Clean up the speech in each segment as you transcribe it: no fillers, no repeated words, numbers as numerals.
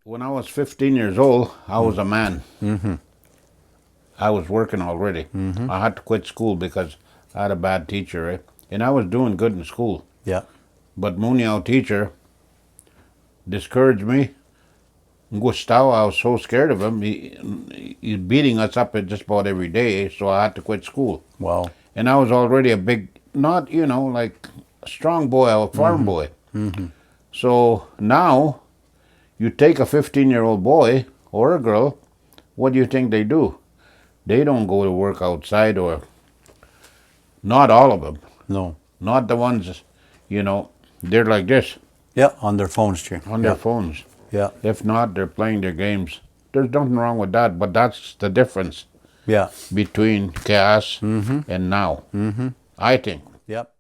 When I was 15 years old, I was a man. I was working already. I had to quit school because I had a bad teacher, right? And I was doing good in school. Yeah. But Muniao teacher discouraged me. Gustavo, I was so scared of him. He's beating us up at just about every day, so I had to quit school. Wow. And I was already a big, not, like a strong boy, a farm boy. So now, you take a 15-year-old boy or a girl, what do you think they do? They don't go to work outside, or not all of them. No. Not the ones, they're like this Yeah, on their phones, Jim. on their phones. Yeah. If not, they're playing their games. There's nothing wrong with that, but that's the difference Yeah. between gas and now. I think. Yep.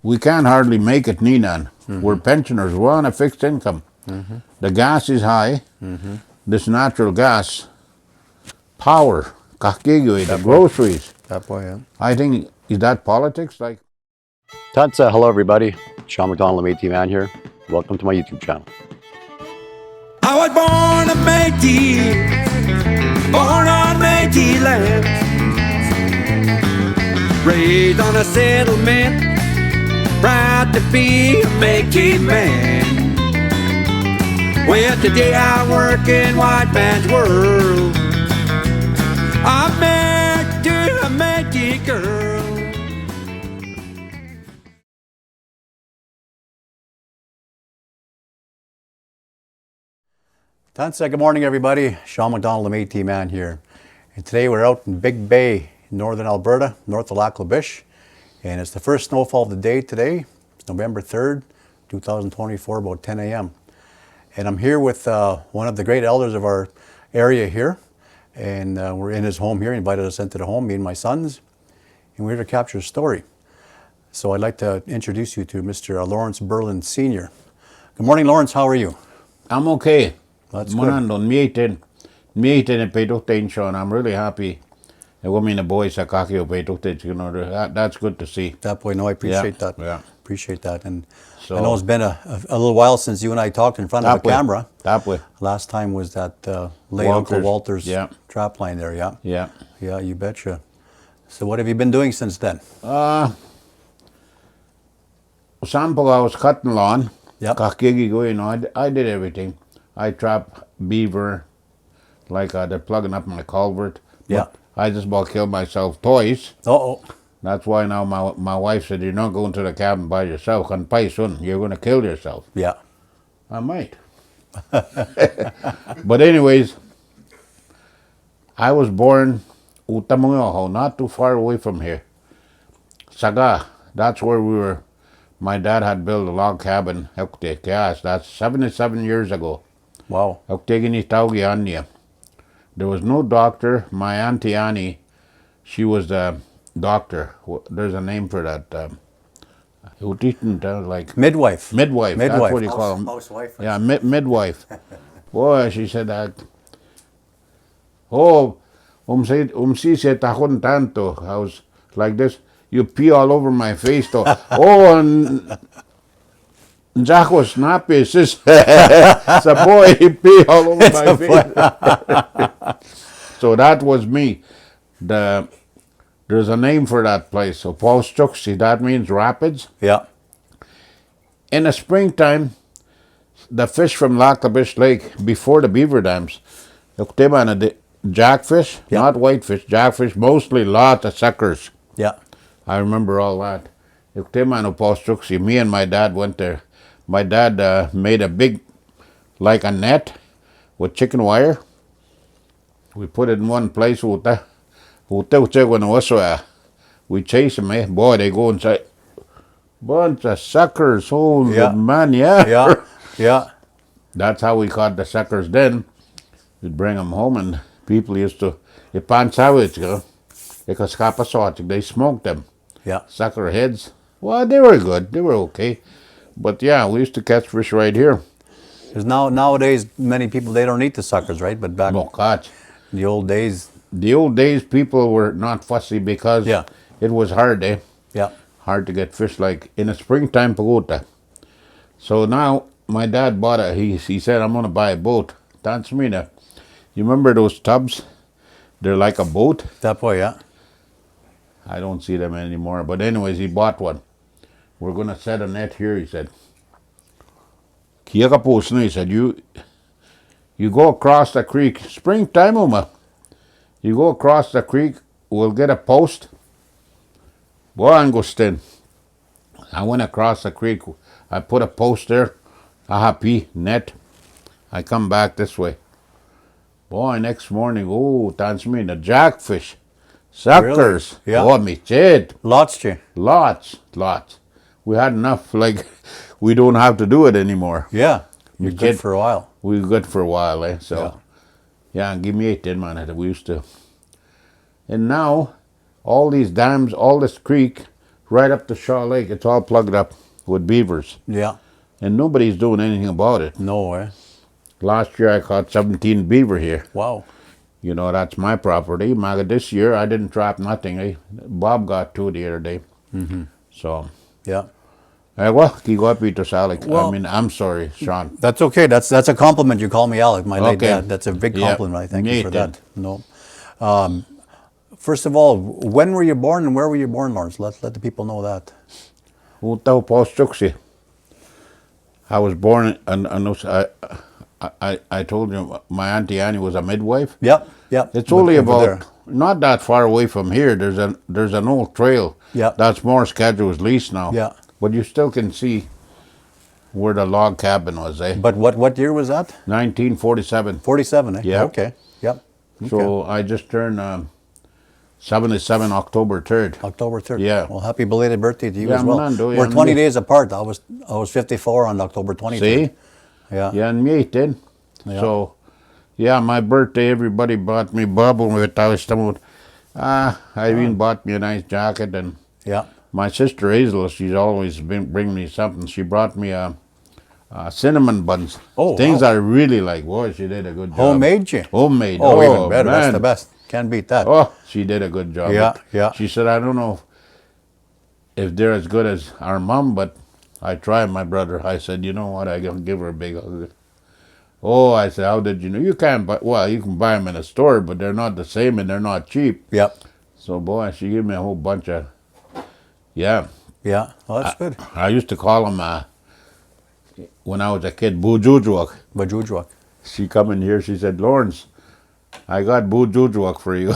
We can't hardly make it, Ninan. We're pensioners. We're on a fixed income. The gas is high. This natural gas, power, kakigoy, the groceries. That boy, yeah. I think, is that politics? Like, Tansi, hello everybody. Shawn, McDonald, Métis Man here. Welcome to my YouTube channel. I was born a Métis, born on Métis land, raised on a settlement, proud to be a Métis man. Well, today I work in white man's world. I'm married to a Métis girl. Tansi, good morning, everybody. Shawn McDonald, the Métis Man here. And today we're out in Big Bay, northern Alberta, north of Lac La Biche. And it's the first snowfall of the day today. It's November 3rd, 2024, about 10 a.m. And I'm here with one of the great elders of our area here. And we're in his home here. He invited us into the home, me and my sons. And we're here to capture a story. So I'd like to introduce you to Mr. Lawrence Berland Sr. Good morning, Lawrence. How are you? I'm okay. That's good. Shawn. I'm really happy. The boys are that's good to see. That boy, no, I appreciate that. Yeah. Appreciate that. And So, I know it's been a little while since you and I talked in front of a camera. That way. Last time was that late Uncle Walter's Yeah. trap line there, yeah? Yeah. Yeah, you betcha. So what have you been doing since then? Sample, I was cutting lawn. Yep. I did everything. I trap beaver, like they're plugging up my culvert. Yeah. But I just about killed myself twice. Uh-oh. That's why now my wife said, you're not going to the cabin by yourself. You're going to kill yourself. Yeah. I might. But anyways, I was born Utamungaho, not too far away from here. Saga, that's where we were. My dad had built a log cabin. That's 77 years ago. Wow. There was no doctor. My Auntie Annie, she was the doctor. There's a name for that. Like Midwife. midwife. That's what you call them. Housewife. Yeah, midwife. Boy, she said that. Oh, si se tajón tanto. I was like this. You pee all over my face, though. Oh, and Jack was snappy. It's a boy, he pee all over my face. So that was me. There's a name for that place. So Paustuxi, that means rapids. Yeah. In the springtime, the fish from Lac La Biche Lake, before the beaver dams, jackfish, Yeah. not whitefish, jackfish, mostly lots of suckers. Yeah. I remember all that. Me and my dad went there. My dad made a big, like a net with chicken wire. We put it in one place. We chase them, eh? Boy, they go inside. Bunch of suckers. Oh, Yeah. man, yeah. Yeah. Yeah. That's how we caught the suckers then. We'd bring them home, and people used to, they smoked them. Yeah. Sucker heads. Well, they were good. They were okay. But yeah, we used to catch fish right here. Because nowadays, many people, they don't eat the suckers, right? But back No, catch. in the old days, People were not fussy because Yeah. it was hard, eh? yeah. Hard to get fish like in the springtime pagota. So now my dad bought he said, I'm going to buy a boat. Tansi, you remember those tubs? They're like a boat. That boy, yeah. I don't see them anymore. But anyways, he bought one. We're going to set a net here, he said. He said, you go across the creek. Springtime, Uma. You go across the creek, we'll get a post. Boy, Angustin. I went across the creek. I put a post there. A happy net. I come back this way. Boy, next morning, oh, Tansi, the jackfish. Suckers. Really? Yeah. Oh, me chid. Lots, Jay. Lots. We had enough, like, we don't have to do it anymore. Yeah. You're Me good chid. for a while. We were good for a while, eh? So, Yeah. yeah, give me 18 man that we used to. And now, all these dams, all this creek, right up to Shaw Lake, it's all plugged up with beavers. Yeah. And nobody's doing anything about it. No way. Last year I caught 17 beaver here. Wow. You know, that's my property. Maka, this year I didn't trap nothing. Eh? Bob got 2 the other day. So, Yeah. well, kigo to Salik. Well- I mean, I'm sorry, Shawn. That's okay. That's a compliment. You call me Alec, my late Okay. dad. That's a big Yeah. compliment. I thank you for Me too. that. No. First of all, when were you born and where were you born, Lawrence? Let the people know that. Utau Postuksi. I was born, and I told you, my Auntie Annie was a midwife. Yep. It's only Over about there. not that far away from here. There's an old trail. Yeah. That's more scheduled lease now. Yeah. But you still can see where the log cabin was, eh? But what year was that? 1947. 47, eh? Yeah. Okay. Yep. So I just turned 77 October 3rd. October 3rd. Yeah. Well, happy belated birthday to you Yeah, as well. Manando, yeah, We're 20 Manando. days apart. I was 54 on October 23rd. See? Yeah. Yeah, and me then. Yeah. So, yeah, my birthday, everybody bought me bubble with Irene bought me a nice jacket, and Yeah. my sister Hazel, she's always been bring me something. She brought me cinnamon buns. Oh, Things wow. I really like. Boy, she did a good job. Homemade, you? Homemade. Oh, even better. That's man. the best. Can't beat that. Oh, she did a good job. Yeah, But yeah. She said, I don't know if they're as good as our mom, but I tried, my brother. I said, you know what? I can give her a big hug. Oh, I said, how did you know? You can't buy, well, you can buy them in a store, but they're not the same and they're not cheap. Yep. So, boy, she gave me a whole bunch of, yeah. Yeah. Well, that's good. I used to call them, when I was a kid, Bujujwak. Bajujwak. She come in here, she said, Lawrence, I got Bujujwak for you.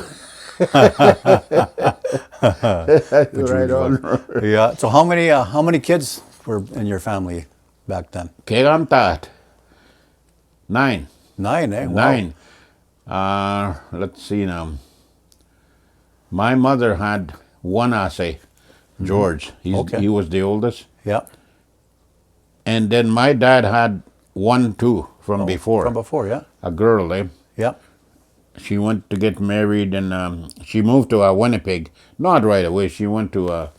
Right on. Yeah. So how many kids were in your family back then? Kegamtat. 9. 9, eh? Wow. 9. Let's see now. My mother had one assay, George. Okay. He was the oldest. Yeah. And then my dad had 1 too from before. From before, yeah. A girl, eh? Yeah. She went to get married, and she moved to Winnipeg. Not right away. She went to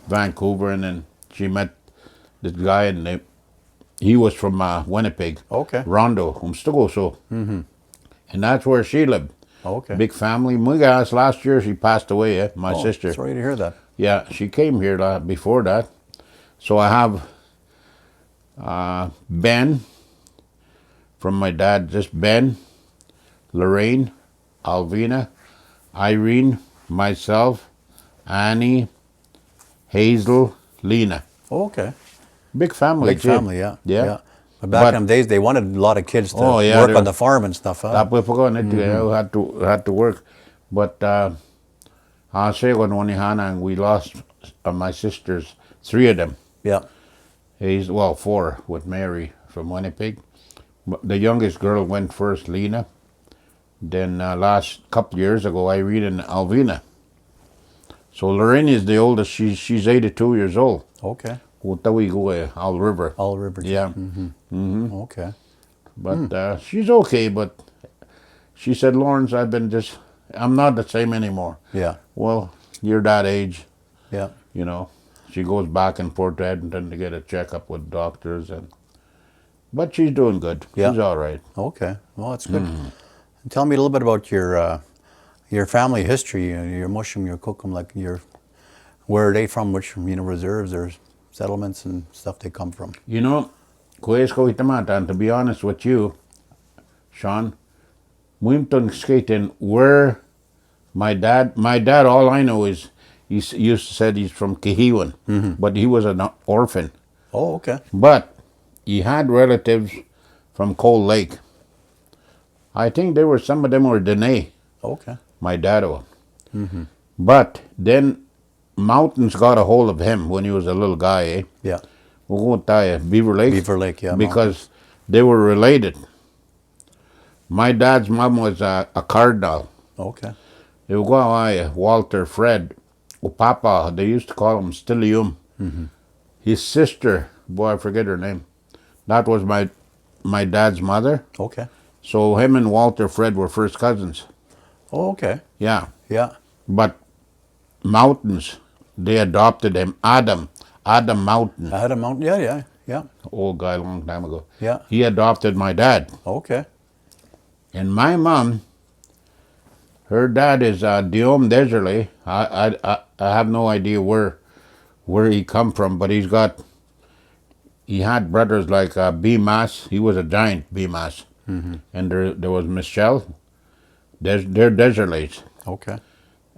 Vancouver, and then she met this guy, and he was from Winnipeg. Okay. Rondo, so. And that's where she lived. Okay. Big family. Mugas, last year she passed away, eh? My sister. Sorry to hear that. Yeah, she came here before that. So I have Ben from my dad, just Ben, Lorraine, Alvina, Irene, myself, Annie, Hazel, Lena. Okay. Big family. Big too. family, yeah. Yeah. But back in the days, they wanted a lot of kids to work on the farm and stuff. Huh? That we forgot it. Had to work, but I say when and we lost my sisters, 3 of them. Yeah. He's 4 with Mary from Winnipeg. The youngest girl went first, Lena. Then last couple years ago, Irene and Alvina. So Lorraine is the oldest. She's 82 years old. Okay. Owl River. All River. Yeah. Okay. But she's okay, but she said, Lawrence, I'm not the same anymore. Yeah. Well, you're that age, Yeah. you know. She goes back and forth to Edmonton to get a checkup with doctors, but she's doing good. Yeah. She's all right. Okay. Well, that's good. Tell me a little bit about your family history, your mushroom, your kokum, where are they from, which, reserves or settlements and stuff they come from? You know, Koesko Itamata, and to be honest with you, Shawn, Wimpton skating where my dad, all I know is he used to said he's from Kehewan, but he was an orphan. Oh, okay. But he had relatives from Cold Lake. I think some of them were Dene, Okay. my dad. But then mountains got a hold of him when he was a little guy, eh? Yeah. Beaver Lake? Beaver Lake, yeah. Because they were related. My dad's mom was a cardinal. Okay. They would go Walter, Fred, Papa, they used to call him Stilium. His sister, boy, I forget her name. That was my dad's mother. Okay. So him and Walter Fred were first cousins. Oh, okay. Yeah. Yeah. But mountains, they adopted him. Adam Mountain. I had a mountain. Yeah, yeah, yeah. Old guy, long time ago. Yeah. He adopted my dad. Okay. And my mom, her dad is Diom Deserle. I have no idea where he come from, but he had brothers like B-Mass. He was a giant B-Mass. And there was Michelle. They're Deserles. Okay.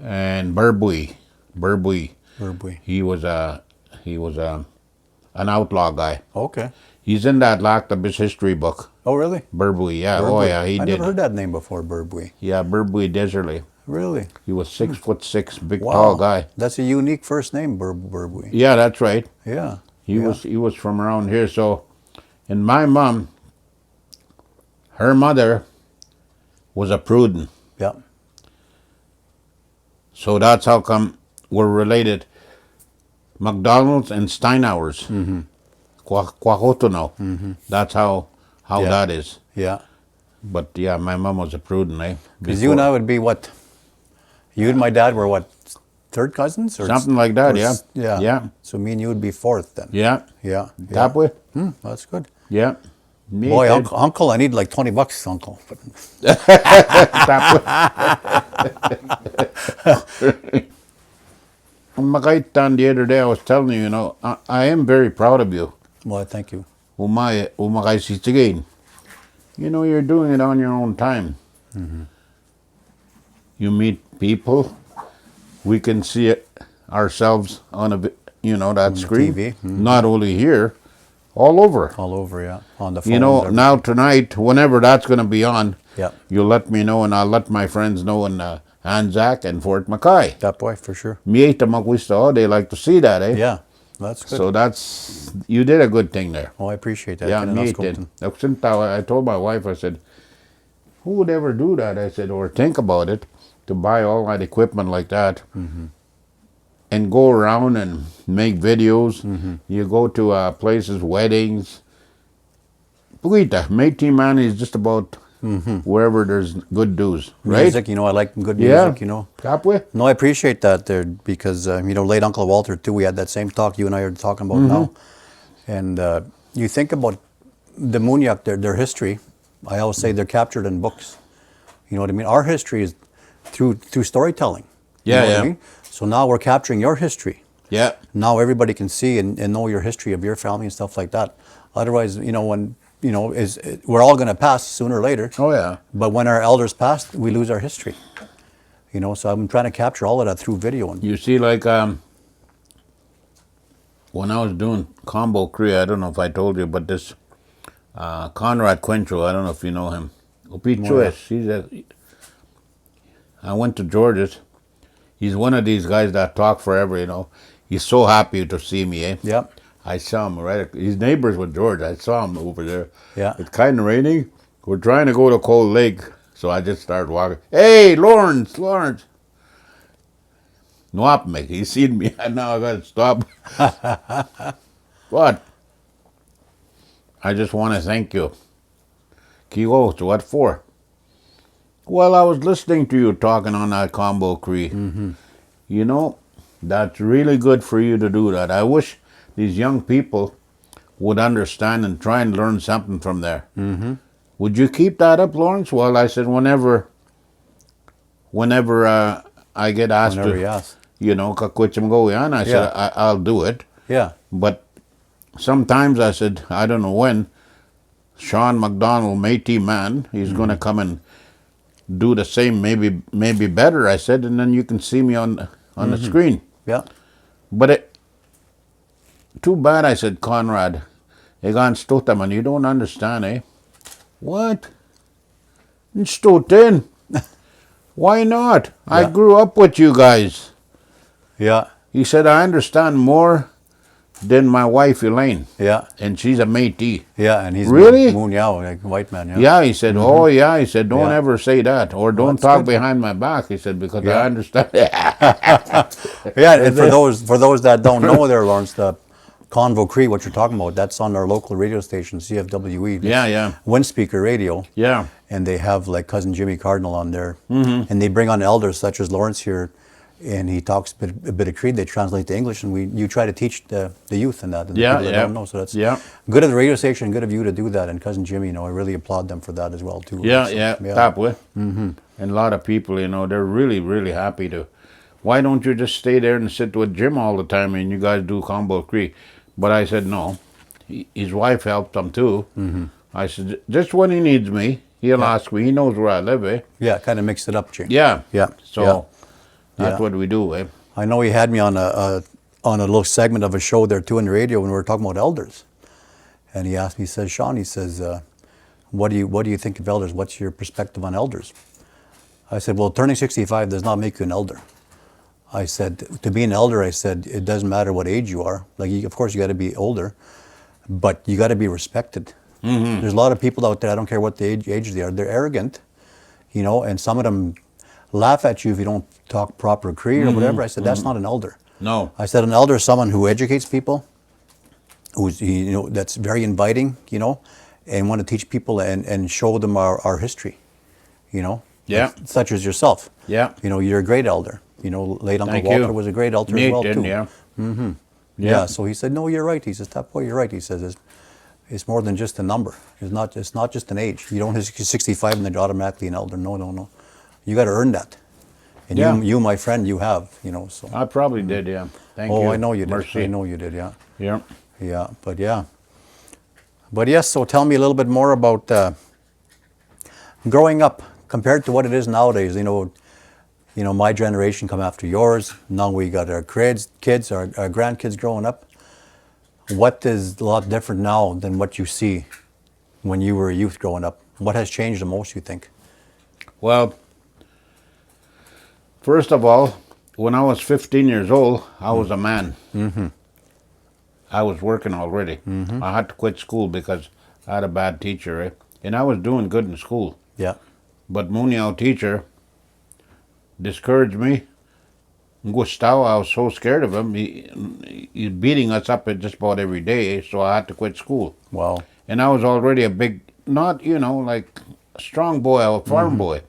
And Burbui. Burbui. He was an outlaw guy. Okay. He's in that Lactabis history book. Oh, really? Burbui, yeah. Burbui. Oh, yeah, he I did. never heard that name before, Burbui. Yeah, Burbui Deserle. Really? He was 6'6", big, Wow. tall guy. That's a unique first name, Burbui. Yeah, that's right. Yeah. He was from around here. So, and my mom, her mother was a Pruden. Yeah. So that's how come we're related. McDonald's and Steinhauer's. Kwahotono. That's how that is. Yeah. But yeah, my mom was a Pruden, eh? Because you and I would be what? You and my dad were what? Third cousins? Or Something like that, yeah. Yeah. Yeah. So me and you would be fourth then. Yeah. Yeah. That way? That's good. Yeah. Me, Boy, kid. uncle, I need like $20, uncle. Makaitan the other day, I was telling you, I am very proud of you. Well, thank you. Umakaisitigin. You're doing it on your own time. You meet people. We can see it ourselves on that screen. TV. Not only here, all over. All over, yeah. On the phone. Now tonight, whenever that's going to be on, Yeah. you'll let me know, and I'll let my friends know in Anzac and Fort Mackay. That boy, for sure. Mieta Magwisto, they like to see that, eh? Yeah. That's good. So you did a good thing there. Oh, I appreciate that. Yeah, me did. I told my wife, I said, who would ever do that? I said, or think about it, to buy all that equipment like that and go around and make videos. You go to places, weddings. Puita, Métis Man is just about wherever there's good dues, right? Music, I like good music, Kapwe? No, I appreciate that there because, late Uncle Walter too, we had that same talk you and I are talking about now. And you think about the Munyak, their history, I always say they're captured in books. You know what I mean? Our history is through storytelling. You know what I mean? So now we're capturing your history. Yeah. Now everybody can see and know your history of your family and stuff like that. Otherwise, when we're all going to pass sooner or later. Oh, yeah. But when our elders pass, we lose our history. So I'm trying to capture all of that through video. You see, like, when I was doing Combo Cree, I don't know if I told you, but this Conrad Quintro, I don't know if you know him. I went to George's. He's one of these guys that talk forever, He's so happy to see me, eh? Yeah. I saw him his neighbors with George. I saw him over there. Yeah. It's kind of raining. We're trying to go to Cold Lake. So I just started walking. Hey, Lawrence. No, he seen me. Now I got to stop. What? I just want to thank you. Kiko, what for? Well, I was listening to you talking on that Combo Cree. That's really good for you to do that. I wish these young people would understand and try and learn something from there. Would you keep that up, Lawrence? Well, I said whenever I get asked Whenever to, you ask. I said I'll do it. Yeah. But sometimes I said, I don't know when, Shawn, McDonald, Métis Man, he's going to come and do the same, maybe better, I said, and then you can see me on the screen. Yeah. But too bad, I said, Conrad. Egan Stotaman, you don't understand, eh? What? Stoten? Why not? I grew up with you guys. Yeah. He said, I understand more than my wife, Elaine. Yeah. And she's a Métis. Yeah, and he's Really? Moonyow, like white man, yeah. Yeah, he said, oh, yeah. He said, don't Yeah. ever say that. Or don't that's talk good. behind my back. He said, because Yeah. I understand. Yeah, and for those that don't know there, Lawrence, the Convo Cree, what you're talking about, that's on our local radio station, CFWE. Yeah, yeah. Wind speaker radio. Yeah. And they have like Cousin Jimmy Cardinal on there. And they bring on elders such as Lawrence here, and he talks a bit of Cree. They translate to English, and you try to teach the youth and that, and the Yeah, people that yeah. don't know. So that's Yeah. good of the radio station, good of you to do that. And Cousin Jimmy, I really applaud them for that as well too. Yeah, So, yeah, tap with. And a lot of people, they're really, really happy to. Why don't you just stay there and sit with Jim all the time and you guys do Combo Cree? But I said, no. His wife helped him too. I said, just when he needs me, he'll ask me. He knows where I live, eh? Yeah, kind of mix it up, Jim. Yeah. Yeah. So Yeah. that's Yeah. what we do, eh? I know he had me on a little segment of a show there too on the radio when we were talking about elders, and he asked me, he says, Shawn, he says, what do you think of elders? What's your perspective on elders? I said, well, turning 65 does not make you an elder. I said, to be an elder, I said, it doesn't matter what age you are. Like, of course, you got to be older, but you got to be respected. There's a lot of people out there, I don't care what the age they are, they're arrogant, and some of them laugh at you if you don't talk proper Cree or whatever. I said, that's not an elder. No. I said, an elder is someone who educates people, who's, that's very inviting, and want to teach people and show them our history, Yeah. such as yourself. Yeah. You're a great elder. Late Uncle Thank Walter you. was a great elder as well, Nathan, too. yeah. Yeah, so he said, no, you're right. He says, Tap boy, you're right. He says, it's more than just a number. It's not just an age. You don't hit 65 and then you're automatically an elder. No. You got to earn that. And Yeah. you, my friend, you have, so. I probably did, yeah. Thank you. Oh, I know you did. Mercy. I know you did, yeah. Yeah. Yeah, but yeah. But yes, so tell me a little bit more about growing up compared to what it is nowadays. My generation come after yours. Now we got our kids, our grandkids growing up. What is a lot different now than what you see when you were a youth growing up? What has changed the most, you think? Well, first of all, when I was 15 years old, I was a man. I was working already. I had to quit school because I had a bad teacher, eh? And I was doing good in school. Yeah. But Munyao teacher discouraged me. Gustavo, I was so scared of him. He's beating us up just about every day, so I had to quit school. Wow. And I was already a big, not, like a strong boy, a farm boy.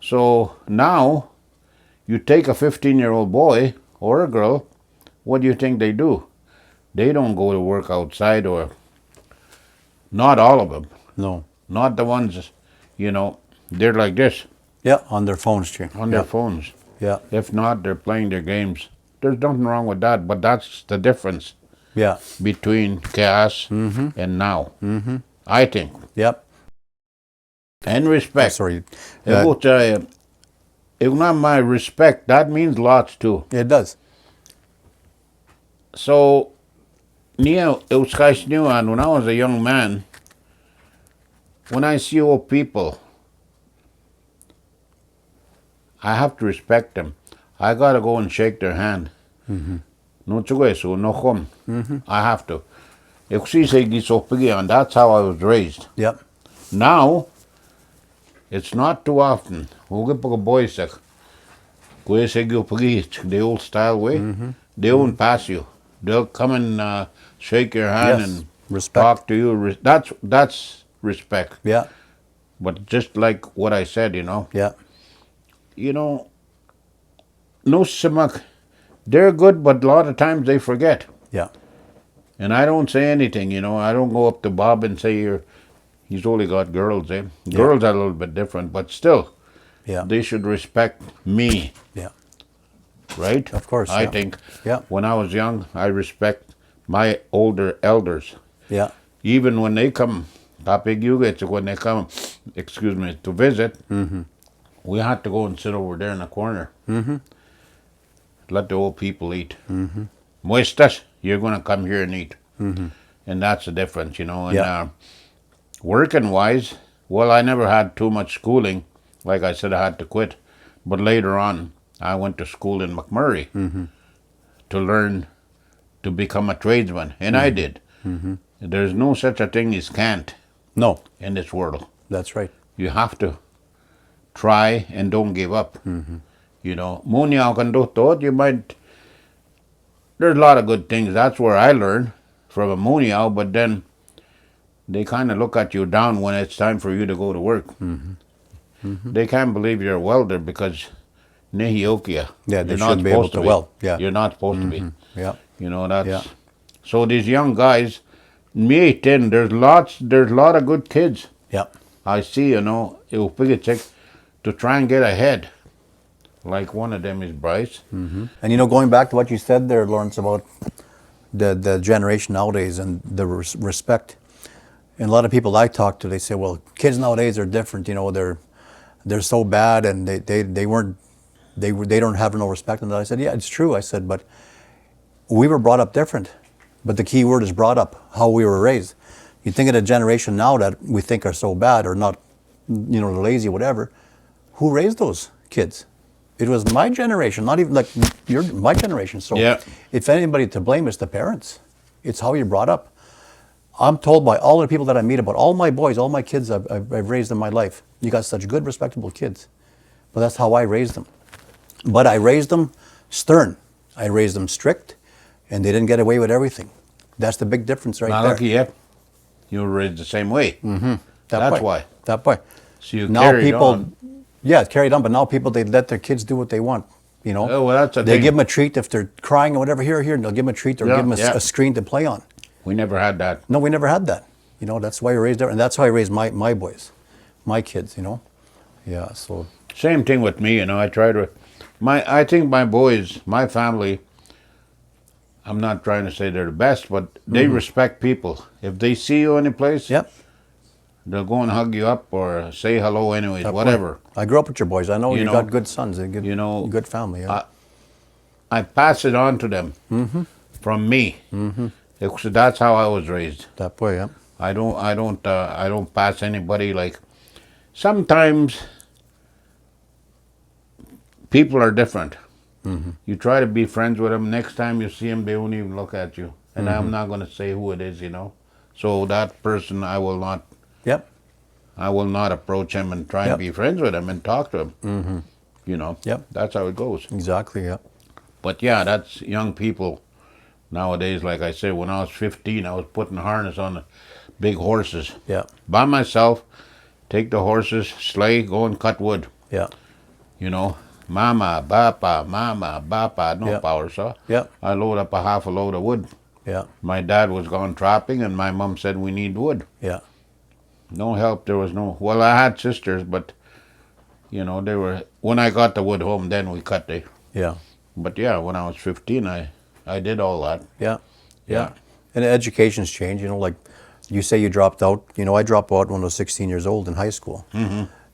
So now, you take a 15-year-old boy or a girl, what do you think they do? They don't go to work outside, or not all of them. No. Not the ones, they're like this, Yeah, on their phones, Jim. on their phones. Yeah. If not, they're playing their games. There's nothing wrong with that, but that's the difference Yeah. between chaos and now, I think. Yep. And respect. Sorry. If not my respect, that means lots too. It does. So, when I was a young man, when I see old people, I have to respect them. I gotta go and shake their hand. No chugesu, no home. I have to. And that's how I was raised. Yep. Now, it's not too often. The old style way, they won't pass you. They'll come and shake your hand Yes. and Respect. talk to you. That's respect. Yeah. But just like what I said, Yeah. no simak, they're good, but a lot of times they forget. Yeah. And I don't say anything, I don't go up to Bob and say he's only got girls, eh? Girls are a little bit different, but still, Yeah. they should respect me, Yeah. right? Of course, I yeah. think Yeah. when I was young, I respect my older elders. Yeah. Even when they come Kapig Yuget, when they come, excuse me, to visit, we had to go and sit over there in the corner. Let the old people eat. Muestas, you're going to come here and eat. And that's the difference, you know. And working wise, well, I never had too much schooling. Like I said, I had to quit. But later on, I went to school in McMurray to learn to become a tradesman. And I did. There's no such a thing as can't. No. In this world. That's right. You have to try and don't give up. You know, you might, there's a lot of good things. That's where I learned from a Muniao, but then they kind of look at you down when it's time for you to go to work. They can't believe you're a welder because Nehiokia. Yeah, they shouldn't be able to weld. Yeah. You're not supposed to be. Yeah. You know, that's, so these young guys, me, there's a lot of good kids. Yeah. I see, you know, to try and get ahead. Like one of them is Bryce. And you know, going back to what you said there, Lawrence, about the generation nowadays and the respect. And a lot of people I talk to, they say, well, kids nowadays are different. You know, they're so bad and they don't have no respect. And I said, yeah, it's true. I said, but we were brought up different. But the key word is brought up, how we were raised. You think of the generation now that we think are so bad or not, you know, lazy, whatever. Who raised those kids? It was my generation, not even like my generation. So if anybody to blame, it's the parents. It's how you're brought up. I'm told by all the people that I meet about all my boys, all my kids I've raised in my life. You got such good, respectable kids. But that's how I raised them. But I raised them stern. I raised them strict, and they didn't get away with everything. That's the big difference right there. Lucky, you were raised the same way. That's why. That way. So you carried on. Yeah, it's carried on, but now people, they let their kids do what they want, you know. Oh, well, that's a they thing. give them a treat if they're crying or whatever, here, and they'll give them a treat or give them a screen to play on. We never had that. No, we never had that. You know, that's why we raised, and that's how I raised my boys, my kids, you know. Yeah, so. Same thing with me, you know. I think my boys, my family, I'm not trying to say they're the best, but they respect people. If they see you any place, they'll go and hug you up or say hello anyways, whatever. I grew up with your boys. I know you got good sons, a good, good family. Yeah. I pass it on to them from me. That's how I was raised. That way, yeah. I don't pass anybody like. Sometimes people are different. You try to be friends with them. Next time you see them, they won't even look at you. And I'm not going to say who it is, you know. So that person, I will not. I will not approach him and try and be friends with him and talk to him. You know. That's how it goes. Exactly. Yeah. But yeah, that's young people nowadays. Like I said, when I was 15, I was putting harness on the big horses. By myself. Take the horses, sleigh, go and cut wood. You know. Mama, bapa, no power saw. I load up a half a load of wood. My dad was gone trapping, and my mom said we need wood. No help. There was no. Well, I had sisters, but you know they were. When I got the wood home, then we cut it. But yeah, when I was 15, I did all that. And education's changed. You know, like you say, you dropped out. You know, I dropped out when I was 16 years old in high school.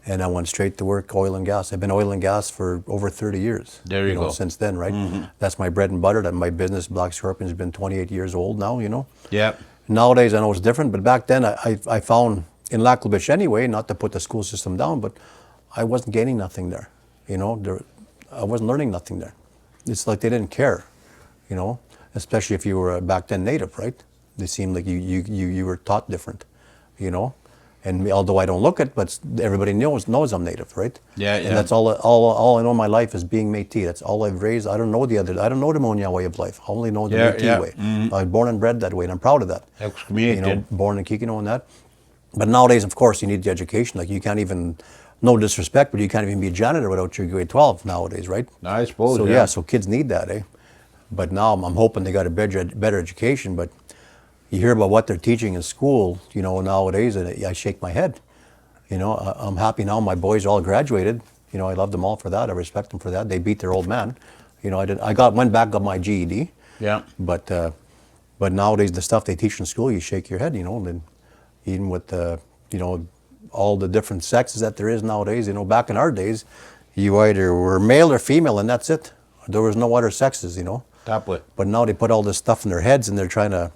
And I went straight to work, oil and gas. I've been oil and gas for over 30 years. There you go. Since then, right? That's my bread and butter. That my business, Black Scorpions, has been 28 years old now, you know? Nowadays, I know it's different, but back then, I found, in Lac La Biche anyway, not to put the school system down, but I wasn't gaining nothing there, you know? I wasn't learning nothing there. It's like they didn't care, you know? Especially if you were back then native, right? They seemed like you were taught different, you know? And although I don't look it, but everybody knows I'm native, right? And that's all I know in my life is being Métis. That's all I've raised. I don't know the Muniao way of life. I only know the Métis way. I was born and bred that way, and I'm proud of that. You know, born in Kikino and that. But nowadays, of course, you need the education. Like you can't even, no disrespect, but you can't even be a janitor without your grade 12 nowadays, right? I suppose. So so kids need that, eh? But now I'm hoping they got a better education, but. You hear about what they're teaching in school, you know, nowadays, and I shake my head. You know, I'm happy now. My boys are all graduated. You know, I love them all for that. I respect them for that. They beat their old man. You know, went back, got my GED. But nowadays, the stuff they teach in school, you shake your head. You know, and even with the, all the different sexes that there is nowadays. Back in our days, you either were male or female, and that's it. There was no other sexes, That way. But now they put all this stuff in their heads, and they're trying to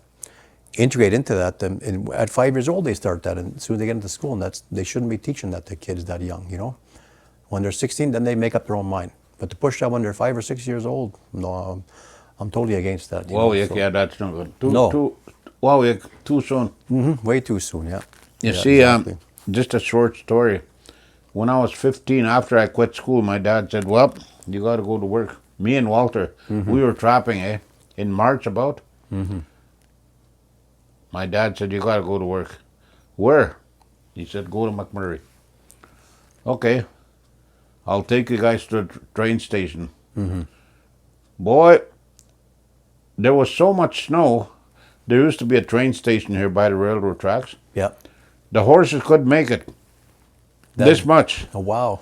integrate into that. And at 5 years old, they start that, and as soon as they get into school, and they shouldn't be teaching that to kids that young. When they're 16, then they make up their own mind. But to push that when they're 5 or 6 years old, no, I'm totally against that. Wow, yeah, that's not good. Too soon. Way too soon, yeah. You Yeah, see, exactly. just a short story. When I was 15, after I quit school, my dad said, well, you got to go to work. Me and Walter, we were trapping, in March about. My dad said, you got to go to work. Where? He said, go to McMurray. Okay, I'll take you guys to the train station. Boy, there was so much snow. There used to be a train station here by the railroad tracks. Yeah. The horses couldn't make it. This much, Oh, wow.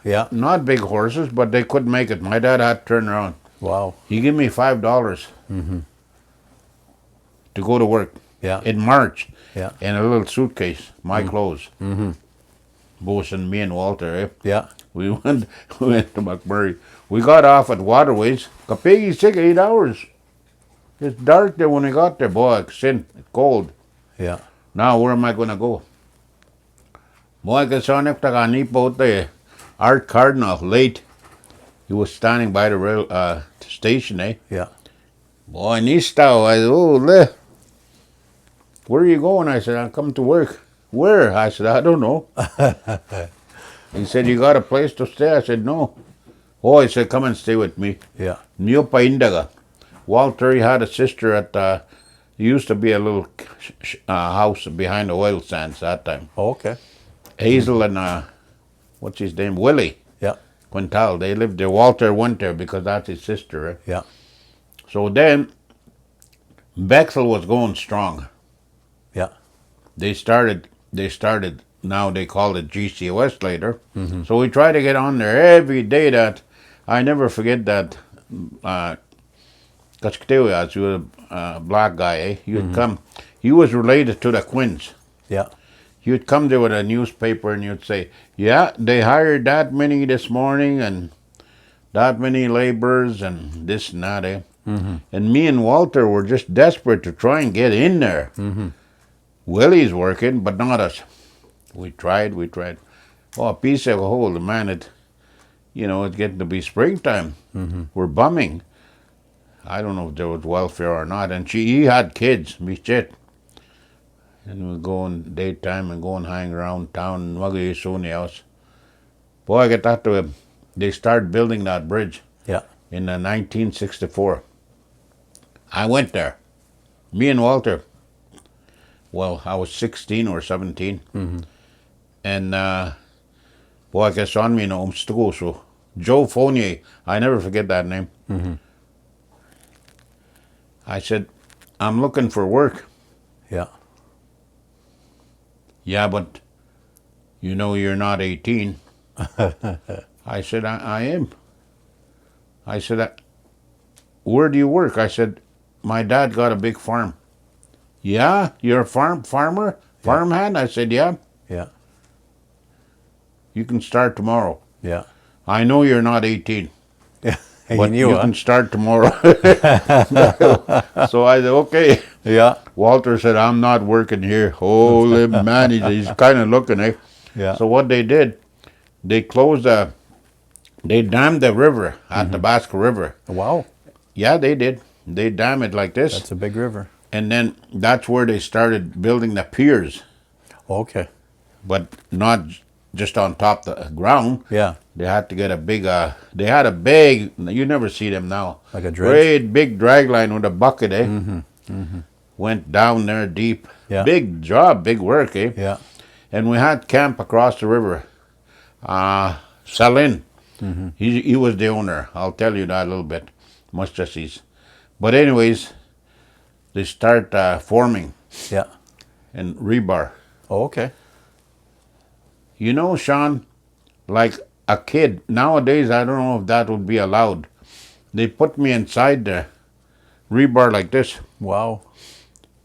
Yeah, not big horses, but they couldn't make it. My dad had to turn around. Wow. He gave me $5 to go to work. Yeah. In March. Yeah. In a little suitcase, my clothes. Both and me and Walter, Yeah. We went to McMurray. We got off at Waterways. Kapegi sick 8 hours. It's dark there when we got there, boy. It's cold. Yeah. Now where am I gonna go? Boy, kasonep takani po the Art Cardinal late. He was standing by the rail station, Yeah. Boy, Nistao, I said, oh, where are you going? I said, I'm coming to work. Where? I said, I don't know. He said, you got a place to stay? I said, no. Oh, he said, come and stay with me. Yeah. Niyo pa indaga. Walter, he had a sister at, used to be a little house behind the oil sands that time. Oh, okay. Hazel and, what's his name? Willie Yeah. Quintal. They lived there. Walter went there because that's his sister. Yeah. So then, Bexel was going strong. Yeah. They started, now they call it GCOS later. So we try to get on there every day. That I never forget that Kaskatewiyas, you were a black guy, he would come. He was related to the Quins. Yeah. You'd come there with a newspaper and you'd say, yeah, they hired that many this morning and that many laborers and this and that. And me and Walter were just desperate to try and get in there. Willie's working, but not us. We tried. Oh, a piece of a hole, man, it's getting to be springtime. We're bumming. I don't know if there was welfare or not. And he had kids, me shit. And we go in daytime and go and hang around town and Sony house. Boy, I get that to him. They started building that bridge Yeah. in 1964. I went there. Me and Walter. Well, I was 16 or 17. And boy, I guess on me no so Joe Fournier, I never forget that name. I said, I'm looking for work. Yeah. Yeah, but you're not 18. I said, I am. I said, where do you work? I said, my dad got a big farm. Yeah, you're a farmer? Farmhand? I said, yeah. Yeah. You can start tomorrow. Yeah. I know you're not 18. Yeah. But knew, you huh? can start tomorrow. So I said, okay. Yeah. Walter said, I'm not working here. Holy man, he's kind of looking, Yeah. So what they did, they they dammed the river at the Basque River. Wow. Yeah, they did. They dammed it like this. That's a big river. And then that's where they started building the piers, Okay. but not just on top of the ground. Yeah. They had to get a big, they had a big, you never see them now. Like a dredge? Great big drag line with a bucket, Went down there deep. Yeah. Big job, big work, Yeah. And we had camp across the river. Salin, he was the owner. I'll tell you that a little bit. Much as he's. But anyways, they start forming Yeah. and rebar. Oh, okay. Shawn, like a kid, nowadays I don't know if that would be allowed. They put me inside the rebar like this. Wow.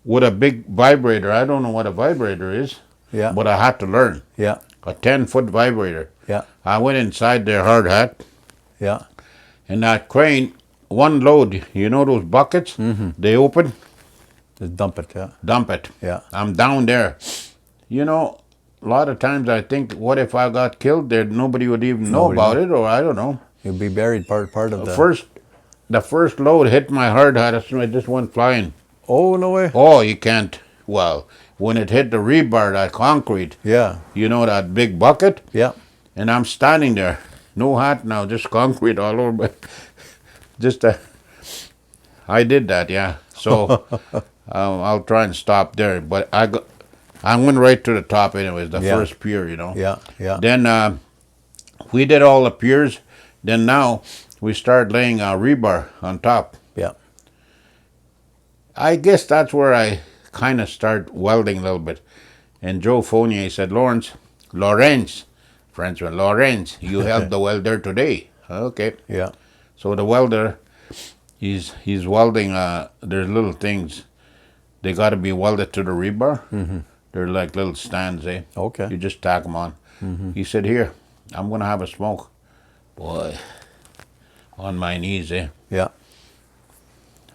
with a big vibrator. I don't know what a vibrator is, Yeah. but I had to learn. Yeah. A 10-foot vibrator. Yeah. I went inside their hard hat, Yeah. and that crane, one load, you know those buckets? They open, Just dump it. Yeah. dump it. Yeah. I'm down there. You know, a lot of times I think, what if I got killed there? Nobody would even know about it, or I don't know. You'll be buried part of the. The first load hit my hard hat, it just went flying. Oh, no way. Oh, you can't. Well, when it hit the rebar, that concrete, Yeah. you know, that big bucket, Yeah. and I'm standing there, no hat now, just concrete all over. But I did that, yeah. So I'll try and stop there. But I went right to the top anyways, the first pier, you know. Yeah. Yeah. Then we did all the piers. Then now we start laying rebar on top. Yeah. I guess that's where I kind of start welding a little bit. And Joe Fournier said, Lawrence, Frenchman, Lawrence, you helped the welder today. Okay. Yeah. So the welder, he's welding, there's little things. They got to be welded to the rebar. They're like little stands, eh? Okay. You just tack them on. He said, here, I'm going to have a smoke. Boy, on my knees, eh? Yeah.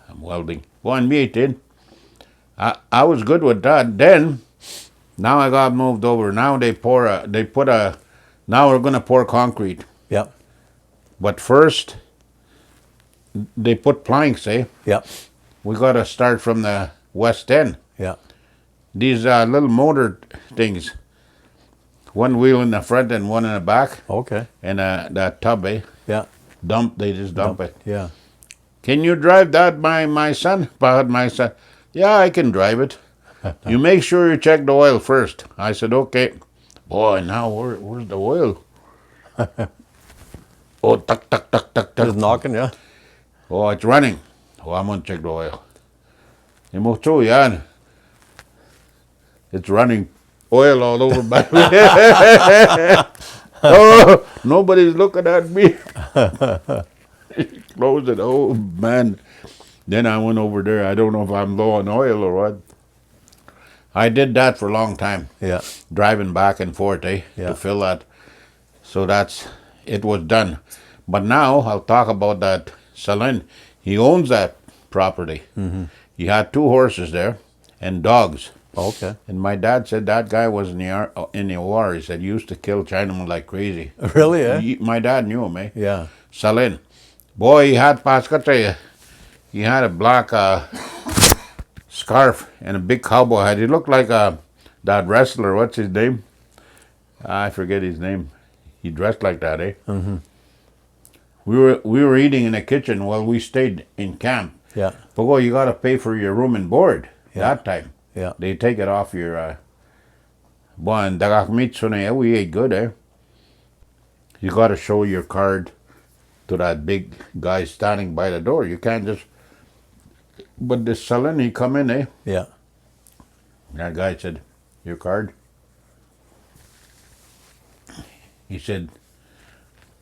I'm welding. Well, and me it did. I was good with that. Then, now I got moved over. Now now we're going to pour concrete. Yeah. But first, they put planks, eh? Yeah. We got to start from the west end. Yeah. These little motor things. One wheel in the front and one in the back. Okay. And that tub, eh? Yeah. They just dump it. Yeah. Can you drive that, my son? My son. Yeah, I can drive it. You make sure you check the oil first. I said, okay. Boy, now where's the oil? Oh, tuck, tuck, tuck, tuck, tuck. Just knocking, yeah. Oh, it's running. Oh, I'm going to check the oil. Yeah. It's running oil all over my Oh, nobody's looking at me. Close it. Oh, man. Then I went over there. I don't know if I'm low on oil or what. I did that for a long time. Yeah. Driving back and forth, Yeah. to fill that. So it was done. But now I'll talk about that Salin. He owns that property. He had 2 horses there and dogs. Okay. And my dad said that guy was in the war. He said he used to kill Chinamen like crazy. Really, eh? My dad knew him, eh? Yeah. Salin. Boy, he had a black scarf and a big cowboy hat. He looked like that wrestler. What's his name? I forget his name. He dressed like that, eh? We were eating in the kitchen while we stayed in camp. Yeah. But you got to pay for your room and board that time. Yeah. They take it off your. Boy, and we ate good, eh? You got to show your card to that big guy standing by the door. You can't just. But this Salin, he come in, eh? Yeah. That guy said, your card? He said,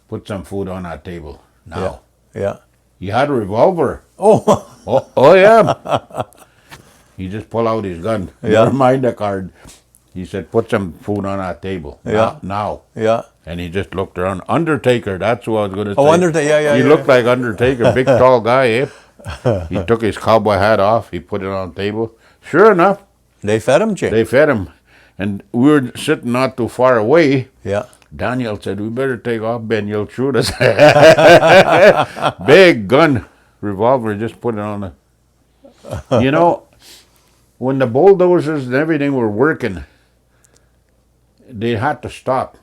put some food on that table now. Yeah. He had a revolver. Oh. Oh yeah. He just pulled out his gun. Yeah. Never mind the card. He said, put some food on that table. Yeah. Now. Yeah. And he just looked around. Undertaker, that's what I was going to say. Oh, Undertaker, yeah. He looked like Undertaker, big tall guy, eh? He took his cowboy hat off. He put it on the table. Sure enough, They fed him, Jay. they fed him. And we were sitting not too far away. Yeah. Daniel said, we better take off, Ben. You'll shoot us. Big gun, revolver, just put it on the... You know, when the bulldozers and everything were working, they had to stop.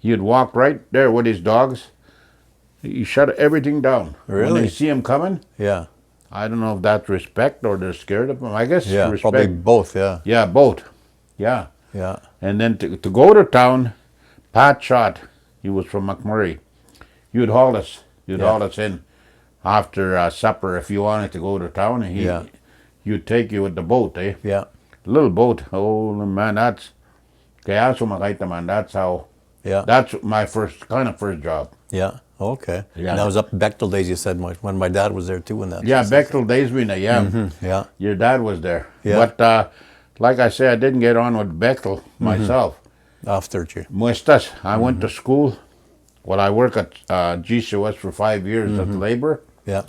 He'd walk right there with his dogs. He shut everything down. Really? When they see him coming, Yeah. I don't know if that's respect or they're scared of him. I guess Yeah. respect. Probably both, yeah. Yeah, both. Yeah. Yeah. And then to go to town, Pat Shot, he was from McMurray. You'd haul us. You'd haul us in after supper if you wanted to go to town. You'd take you with the boat, eh? Yeah. Little boat. Oh, man, that's... Kaya sumakay naman. That's how Yeah. That's my first job. Yeah. Okay. Yeah. And that was up Bechtel days, you said, when my dad was there too in that. Yeah, Bechtel days, yeah. Yeah. Your dad was there. Yeah. But like I said, I didn't get on with Bechtel myself. After you. Muestas, I went to school. Well, I worked at GCOS for 5 years as labor. Yeah.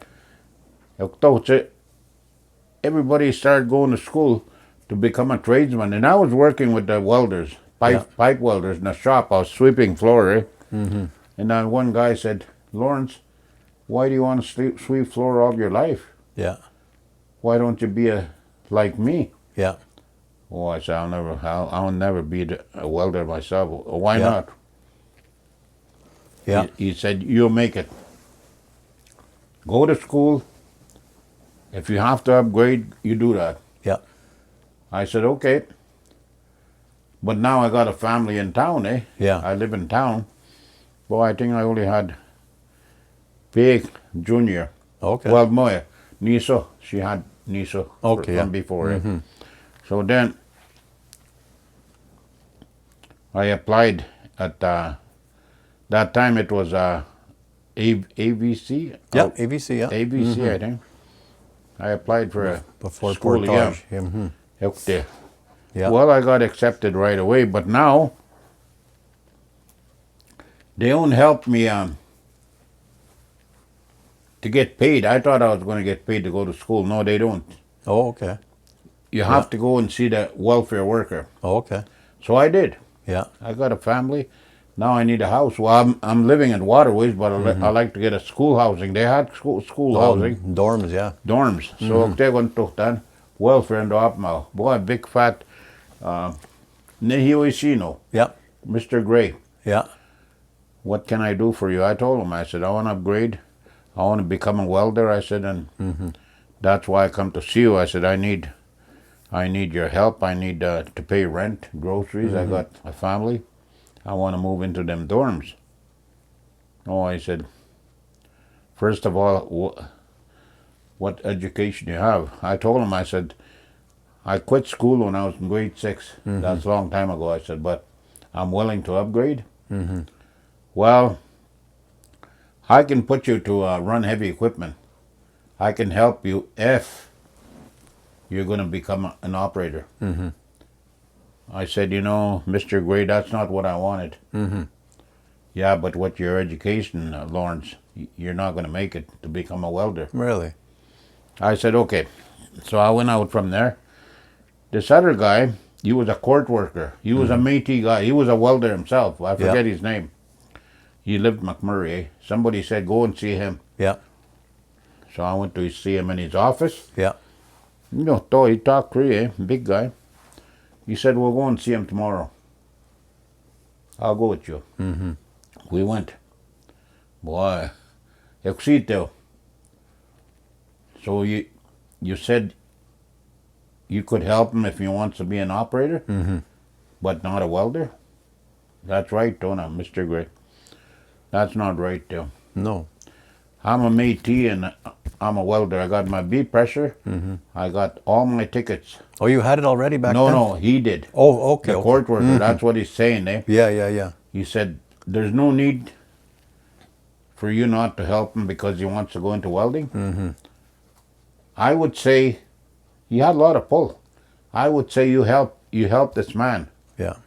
Everybody started going to school to become a tradesman. And I was working with the welders, pipe welders in the shop. I was sweeping floor, eh? And then one guy said, Lawrence, why do you want to sweep floor all your life? Yeah. Why don't you be like me? Yeah. Oh, I said, I'll never be a welder myself. Why not? Yeah. He said, you'll make it. Go to school. If you have to upgrade, you do that. Yeah. I said, okay. But now I got a family in town, eh? Yeah. I live in town. Boy, I think I only had Peg Jr. Okay. Well, Moya, Niso. She had Niso from before. Eh? So then I applied at that time it was AVC. Yeah. AVC. Yeah. AVC, I think. I applied for a Before school again. Portage. Okay. Yeah. Well, I got accepted right away, but now they don't help me to get paid. I thought I was going to get paid to go to school. No, they don't. Oh, okay. You have to go and see the welfare worker. Oh, okay. So I did. Yeah. I got a family. Now I need a house. Well, I'm living in Waterways, but I like to get a school housing. They had school housing. Dorms, yeah. Dorms. So they went to that welfare and up now. Boy, big fat Nehiwishino, Yeah. Mr. Gray. Yeah. What can I do for you? I told him, I said, I want to upgrade. I want to become a welder. I said, and that's why I come to see you. I said, I need your help. I need to pay rent, groceries. I got a family. I want to move into them dorms. Oh, I said, first of all, what education you have? I told him, I said, I quit school when I was in grade 6. That's a long time ago. I said, but I'm willing to upgrade. Well, I can put you to run heavy equipment. I can help you if you're going to become an operator. I said, Mr. Gray, that's not what I wanted. Yeah, but with your education, Lawrence, you're not going to make it to become a welder. Really? I said, okay. So I went out from there. This other guy, he was a court worker. He was a Métis guy. He was a welder himself. I forget his name. He lived in McMurray. Eh? Somebody said, go and see him. Yeah. So I went to see him in his office. Yeah. He talked Cree, eh? Big guy. He said, we'll go and see him tomorrow. I'll go with you. We went. Boy, Ekoski. So you said you could help him if he wants to be an operator, but not a welder? That's right, don't I, Mr. Gray? That's not right, though. No. I'm a Métis and I'm a welder. I got my B pressure. I got all my tickets. Oh, you had it already back then? No, he did. Oh, okay. The court worker, that's what he's saying, eh? Yeah. He said, there's no need for you not to help him because he wants to go into welding. I would say he had a lot of pull. I would say you help this man. Yeah.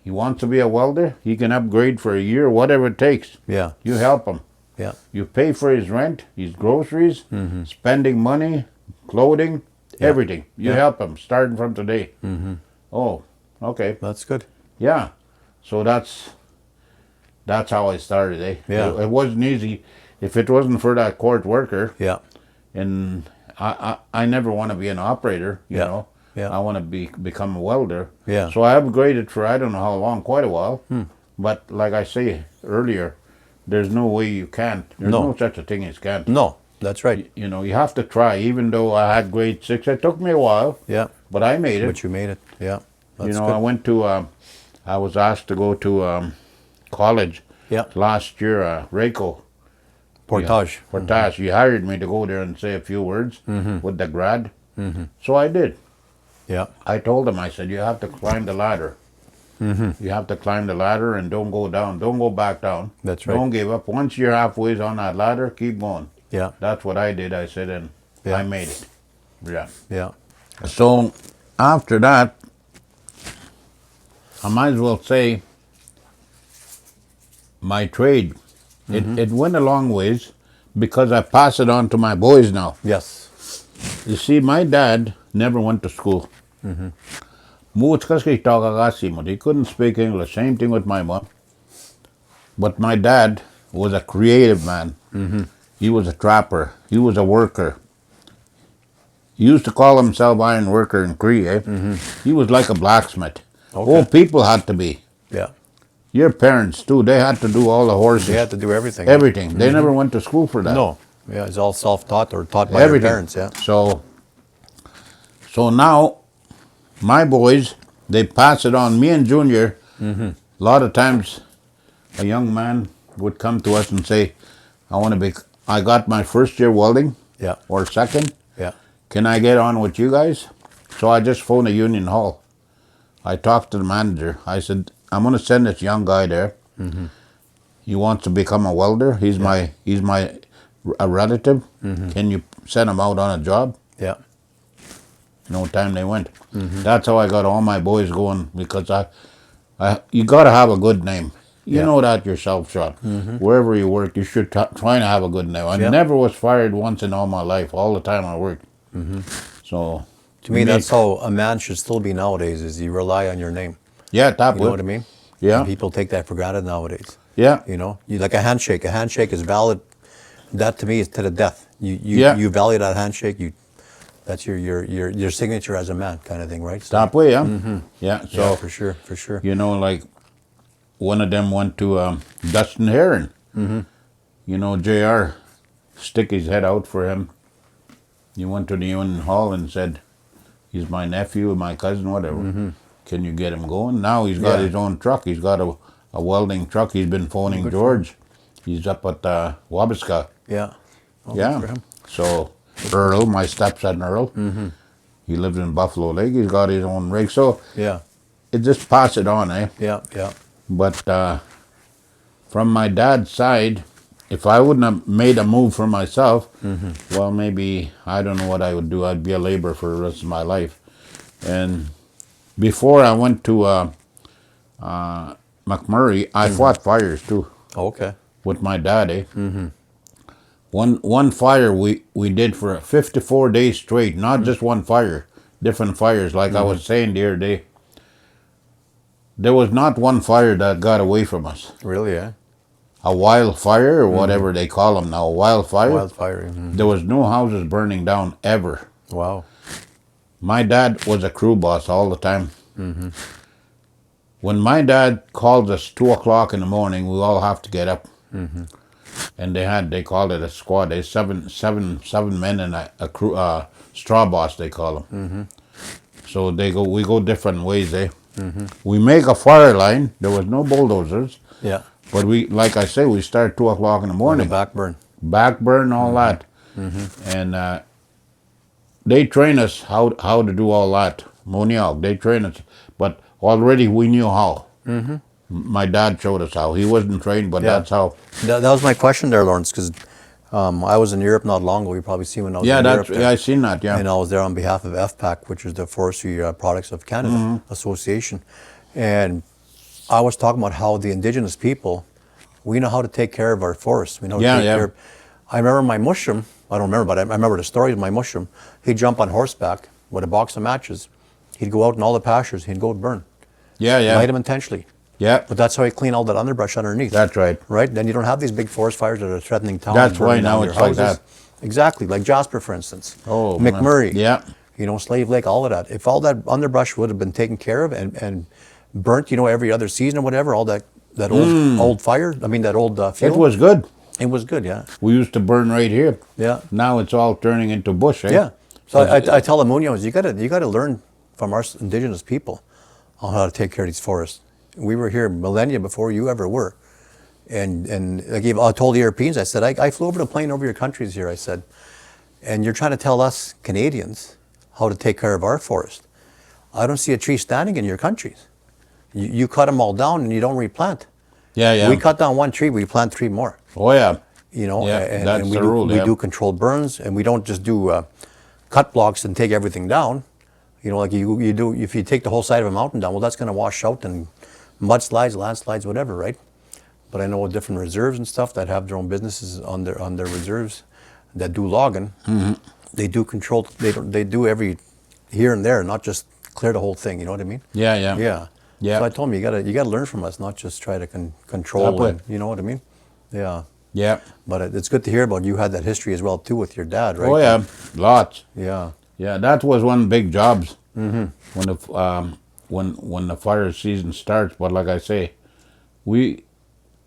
He wants to be a welder. He can upgrade for a year, whatever it takes. Yeah. You help him. Yeah. You pay for his rent, his groceries, spending money, clothing, everything. You help him starting from today. Oh, okay. That's good. Yeah. So that's how I started, eh? Yeah. It wasn't easy. If it wasn't for that court worker, Yeah. and I never want to be an operator, you know. Yeah. I want to become a welder. Yeah. So I upgraded for I don't know how long, quite a while. But like I say earlier, there's no way you can't. There's no such a thing as can't. No, that's right. You know, you have to try. Even though I had grade 6, it took me a while. Yeah. But I made it. But you made it. Yeah. That's I went to. I was asked to go to college. Yeah. Last year, Reiko. Portage. Portage. He hired me to go there and say a few words with the grad. So I did. Yeah. I told him, I said, you have to climb the ladder. You have to climb the ladder and don't go down. Don't go back down. That's right. Don't give up. Once you're halfway on that ladder, keep going. Yeah. That's what I did. I said, and Yeah. I made it. Yeah. Yeah. So after that, I might as well say my trade, it went a long ways because I pass it on to my boys now. Yes. You see, my dad never went to school. He couldn't speak English. Same thing with my mom. But my dad was a creative man. He was a trapper. He was a worker. He used to call himself iron worker in Cree, eh? He was like a blacksmith. Okay. Old people had to be. Yeah. Your parents too, they had to do all the horses. They had to do everything. Everything. They never went to school for that. No. Yeah, it's all self-taught or taught by Everything. their parents, yeah. So now, my boys, they pass it on. Me and Junior, a lot of times, a young man would come to us and say, I got my first year welding, Yeah. or second. Yeah. Can I get on with you guys? So I just phoned the Union Hall. I talked to the manager. I said, I'm going to send this young guy there. He wants to become a welder. He's my a relative. Can you send him out on a job? Yeah. No time they went. That's how I got all my boys going, because you got to have a good name. You know that yourself, Shawn. Wherever you work, you should try to have a good name. I never was fired once in all my life. All the time I worked. So To me, that's how a man should still be nowadays, is you rely on your name. yeah, that You know what I mean? Yeah. And people take that for granted nowadays. Yeah. You know, like a handshake. A handshake is valid. That to me is to the death. You value that handshake. That's your signature as a man, kind of thing, right? So, That way, yeah. Yeah. So yeah, for sure, for sure. you know, like one of them went to Dustin Heron. You know, JR stick his head out for him. He went to the Union Hall and said, he's my nephew, my cousin, whatever. Can you get him going? Now he's got his own truck. He's got a welding truck. He's been phoning George. He's up at Wabasca. Yeah. Oh, Yeah. good for him. So Earl, my stepson Earl, he lives in Buffalo Lake. He's got his own rig. So Yeah. it just pass it on, eh? Yeah. Yeah. But from my dad's side, if I wouldn't have made a move for myself, well, maybe, I don't know what I would do. I'd be a laborer for the rest of my life. And before I went to McMurray, I fought fires too Okay. with my dad, eh? One fire we did for 54 days straight, not just one fire, different fires. Like I was saying the other day, there was not one fire that got away from us. Really, yeah. A wildfire, or whatever they call them now, a wildfire. Wildfire. There was no houses burning down ever. Wow. My dad was a crew boss all the time. When my dad called us 2 o'clock in the morning, we all have to get up. And they called it a squad. They seven men and a crew, straw boss they call them. So we go different ways, eh? We make a fire line. There was no bulldozers. Yeah. But like I say, we start 2 o'clock in the morning. Backburn. Backburn, all that. And they train us how to do all that. Monial, they train us. But already we knew how. My dad showed us how. He wasn't trained, but that's how. That was my question there, Lawrence, because I was in Europe not long ago. You probably seen when I was in Europe. Yeah, I seen that, yeah. And I was there on behalf of FPAC, which is the Forestry Products of Canada Association. And I was talking about how the indigenous people, we know how to take care of our forests. We know how to take care of, I remember my mushroom, I don't remember, but I remember the story of my mushroom. He'd jump on horseback with a box of matches. He'd go out in all the pastures. He'd go burn. Yeah. Light them intentionally. Yeah. But that's how he clean all that underbrush underneath. That's right. Right? Then you don't have these big forest fires that are threatening towns. That's why burning now down it's your like houses. that. Exactly. Like Jasper, for instance. Oh, McMurray. Yeah. You know, Slave Lake, all of that. If all that underbrush would have been taken care of and burnt, you know, every other season or whatever, all that old fire, I mean, that old field. It was good. It was good, yeah. We used to burn right here. Yeah. Now it's all turning into bush, eh? Yeah. So I tell the Munoz, you gotta learn from our indigenous people on how to take care of these forests. We were here millennia before you ever were. And I told the Europeans, I said, I flew over the plane over your countries here, I said, and you're trying to tell us Canadians how to take care of our forest. I don't see a tree standing in your countries. You cut them all down and you don't replant. Yeah. We cut down one tree, we plant 3 more. Oh yeah. You know, Yeah, and, that's and we the do, rule, we yeah. do controlled burns, and we don't just do cut blocks and take everything down. You know, like you do, if you take the whole side of a mountain down, well, that's going to wash out and mudslides, landslides, whatever, right? But I know different reserves and stuff that have their own businesses on their reserves that do logging. They do control. They do every here and there, not just clear the whole thing. You know what I mean? Yeah. Yeah. So I told him you gotta learn from us, not just try to control. And, you know what I mean? Yeah. Yeah. But it's good to hear about you had that history as well too with your dad, right? Oh yeah, lots. Yeah. Yeah, that was one big jobs when the fire season starts. But like I say,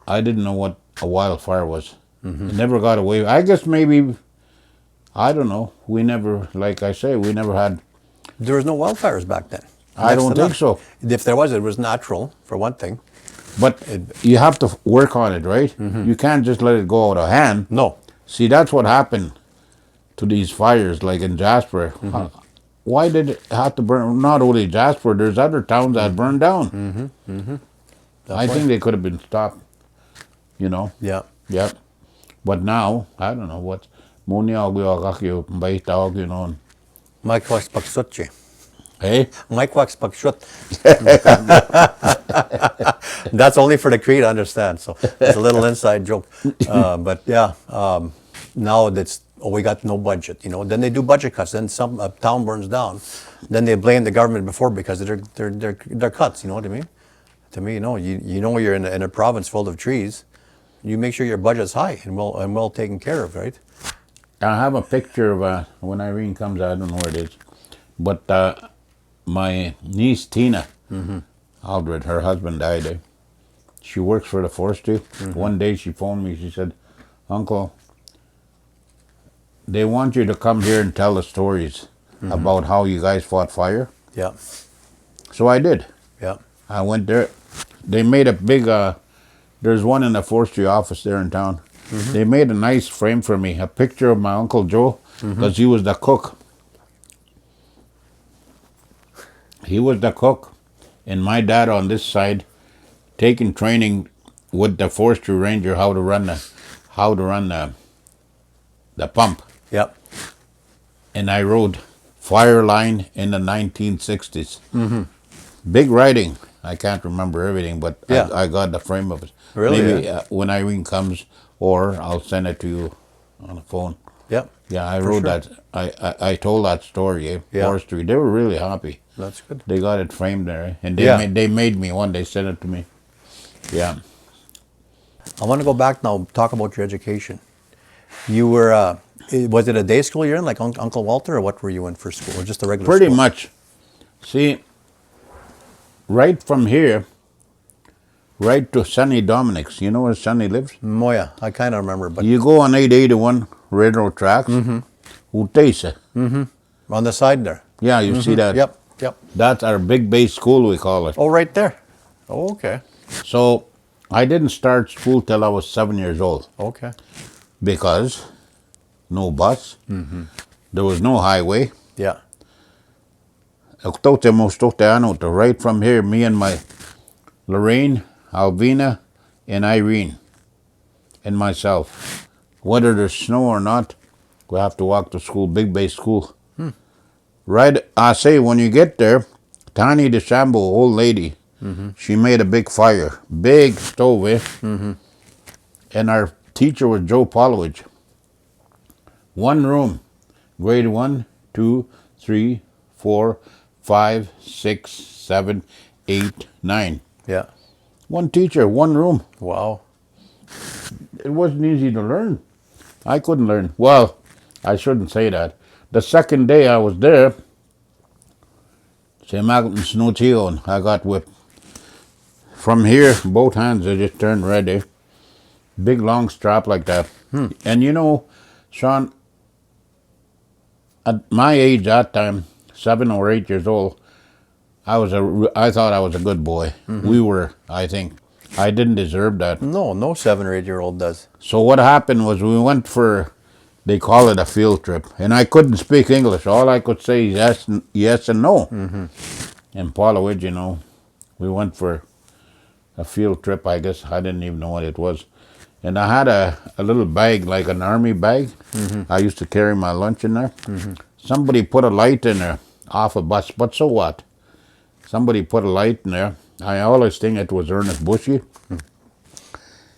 I didn't know what a wildfire was. It never got away. I guess maybe, I don't know. We never, like I say, we never had. There was no wildfires back then. I don't think so. If there was, it was natural for one thing. But you have to work on it, right? You can't just let it go out of hand. No. See, that's what happened to these fires, like in Jasper. Why did it have to burn? Not only Jasper, there's other towns that burned down. I think they could have been stopped, you know? Yeah. Yep. But now, I don't know what. You know. Mike wax paksutje. Hey? Mike wax pakshut. That's only for the Cree to understand. So it's a little inside joke. But yeah, now we got no budget. You know, then they do budget cuts. Then some town burns down. Then they blame the government before because of their cuts. You know what I mean? To me, you know you're in a province full of trees. You make sure your budget's high and well taken care of, right? I have a picture of when Irene comes. I don't know where it is, but my niece Tina Aldred, her husband died. She works for the forestry. One day she phoned me. She said, "Uncle, they want you to come here and tell the stories about how you guys fought fire." Yeah. So I did. Yeah. I went there. They made a big. There's one in the forestry office there in town. They made a nice frame for me, a picture of my Uncle Joe, because he was the cook. He was the cook, and my dad on this side, taking training with the forestry ranger how to run the pump. Yep. And I rode Fire Line in the 1960s. Big writing. I can't remember everything, but Yeah. I got the frame of it. Really? Maybe when Irene comes, or I'll send it to you on the phone. Yep. Yeah, I wrote that. I told that story. Yeah. Forestry. They were really happy. That's good. They got it framed there, and they made me one. They sent it to me. Yeah. I want to go back now. Talk about your education. You were. Was it a day school you're in, like Uncle Walter, or what were you in for school, or just a regular? Pretty school? much. See, right from here, right to Sonny Dominic's. You know where Sonny lives? Oh yeah, I kind of remember, but You go on 881 railroad tracks. Utaisa. on the side there. Yeah, you see that? Yep. That's our big base school, we call it. Oh, right there. Oh, okay. So I didn't start school till I was 7 years old Okay. because no bus. There was no highway. Yeah. Right from here, me and my Lorraine, Alvina, and Irene, and myself. Whether there's snow or not, we have to walk to school, big base school. Right, I say when you get there, Tani DeChambeau, old lady, she made a big fire, big stove, and our teacher was Joe Polowich. One room, grade 1, 2, 3, 4, 5, 6, 7, 8, 9. Yeah. One teacher, one room. Wow. It wasn't easy to learn. I couldn't learn. Well, I shouldn't say that. The second day I was there, I got whipped. From here, both hands, they just turned red. Eh? Big long strap like that. And you know, Shawn, at my age that time, 7 or 8 years old, I thought I was a good boy. We were, I think. I didn't deserve that. No 7 or 8-year-old does. So what happened was we went for, they call it a field trip, and I couldn't speak English. All I could say is yes and no. And Polowich, you know, We went for a field trip, I guess. I didn't even know what it was. And I had a little bag, like an army bag. I used to carry my lunch in there. Somebody put a light in there off a bus, but so what? Somebody put a light in there. I always think it was Ernest Bushy.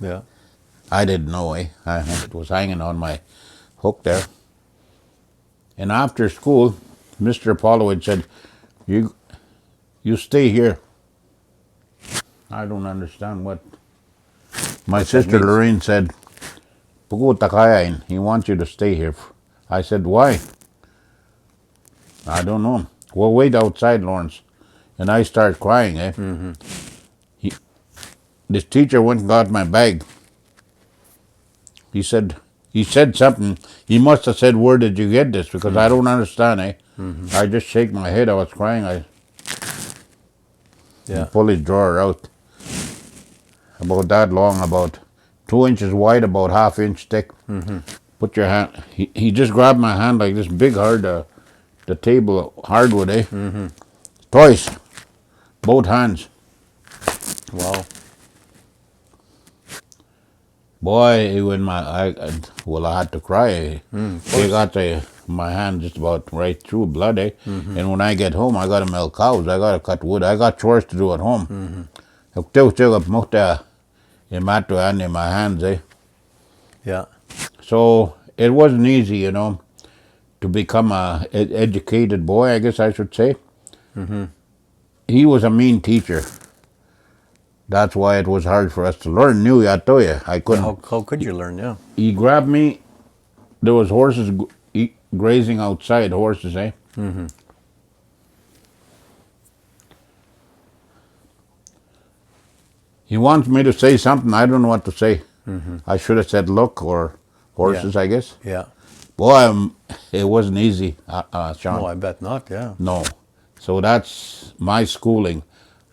Yeah. I didn't know, eh? It was hanging on my hook there. And after school, Mr. Apollo said, you stay here. I don't understand what. My sister Lorraine said, "Pagutakayain, he wants you to stay here." I said, "Why?" I don't know. Well, wait outside, Lawrence. And I started crying, eh? This teacher went and got my bag. He said something. He must have said, "Where did you get this?" Because I don't understand, eh? I just shake my head. I was crying. He pulled his drawer out. About that long, about 2 inches wide, about half-inch thick. Put your hand. He just grabbed my hand like this, big hard, the table hardwood, eh? Twice, both hands. Wow. Boy, when I had to cry. They got my hand just about right through blood, eh? And when I get home, I got to milk cows. I got to cut wood. I got chores to do at home. In my hands, eh? Yeah. So it wasn't easy, you know, to become a educated boy, I guess I should say. He was a mean teacher. That's why it was hard for us to learn. I tell you, I couldn't. How could you learn? Yeah. He grabbed me. There was horses grazing outside. Horses, eh? He wants me to say something. I don't know what to say. I should have said look or horses, I guess. Yeah. Boy, it wasn't easy, Shawn. No, I bet not. Yeah. No. So that's my schooling.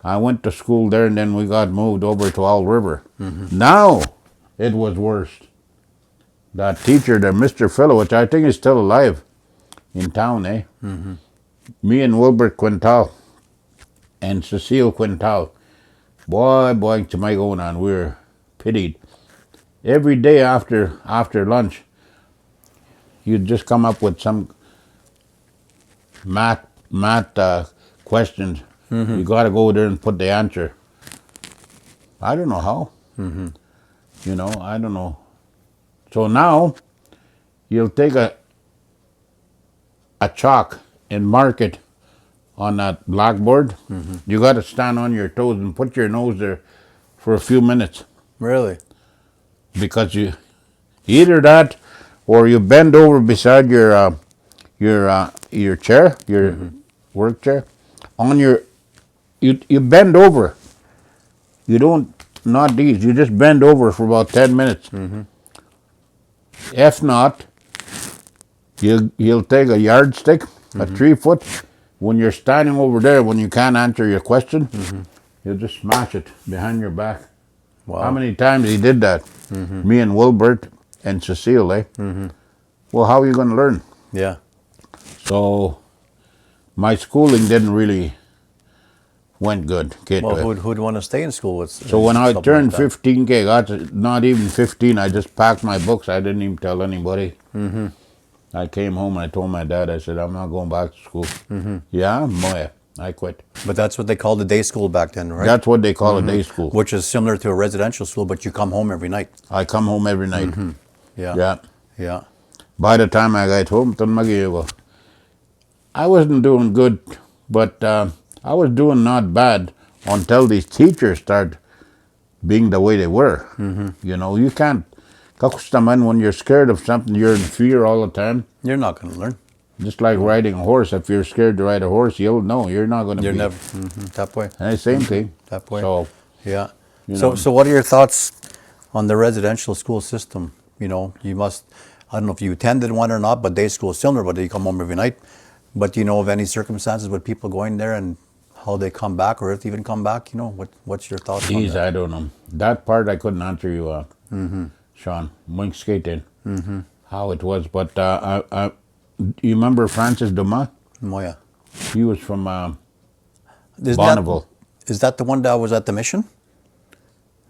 I went to school there and then we got moved over to Owl River. Now it was worse. That teacher there, Mr. Fellow, which I think is still alive in town, eh? Me and Wilbert Quintal and Cecile Quintal. Boy, to my going on, we were pitied. Every day after lunch, you'd just come up with some math questions. You got to go there and put the answer. I don't know how. You know, I don't know. So now, you'll take a chalk and mark it on that blackboard. You got to stand on your toes and put your nose there for a few minutes. Really? Because you either that or you bend over beside your chair, your work chair. On your you bend over. You don't, not these. You just bend over for about 10 minutes. If not, you'll take a yardstick, a 3-foot. When you're standing over there, when you can't answer your question, you'll just smash it behind your back. Wow. How many times he did that? Me and Wilbert and Cecile, eh? Well, how are you going to learn? Yeah. So my schooling didn't really went good. Well, who'd want to stay in school with? So when I turned like 15, I got not even 15, I just packed my books. I didn't even tell anybody. I came home and I told my dad, I said, I'm not going back to school. Yeah, moya. I quit. But that's what they called the day school back then, right? That's what they call a day school. Which is similar to a residential school, but you come home every night. I come home every night. Yeah. Yeah. By the time I got home, I wasn't doing good, but I was doing not bad until these teachers started being the way they were. You know, you can't. When you're scared of something, you're in fear all the time. You're not going to learn. Just like riding a horse. If you're scared to ride a horse, you're not going to be. You're never that way. Same thing. That way. So, yeah. know. So what are your thoughts on the residential school system? You know, you must, I don't know if you attended one or not, but day school is similar, but you come home every night. But do you know of any circumstances with people going there and how they come back, or if they even come back? You know, what's your thoughts on that? I don't know. That part I couldn't answer you, Shawn. Wing skating. How it was. But you remember Francis Dumas? Oh, yeah. He was from Isn't Bonneville. Is that the one that was at the mission?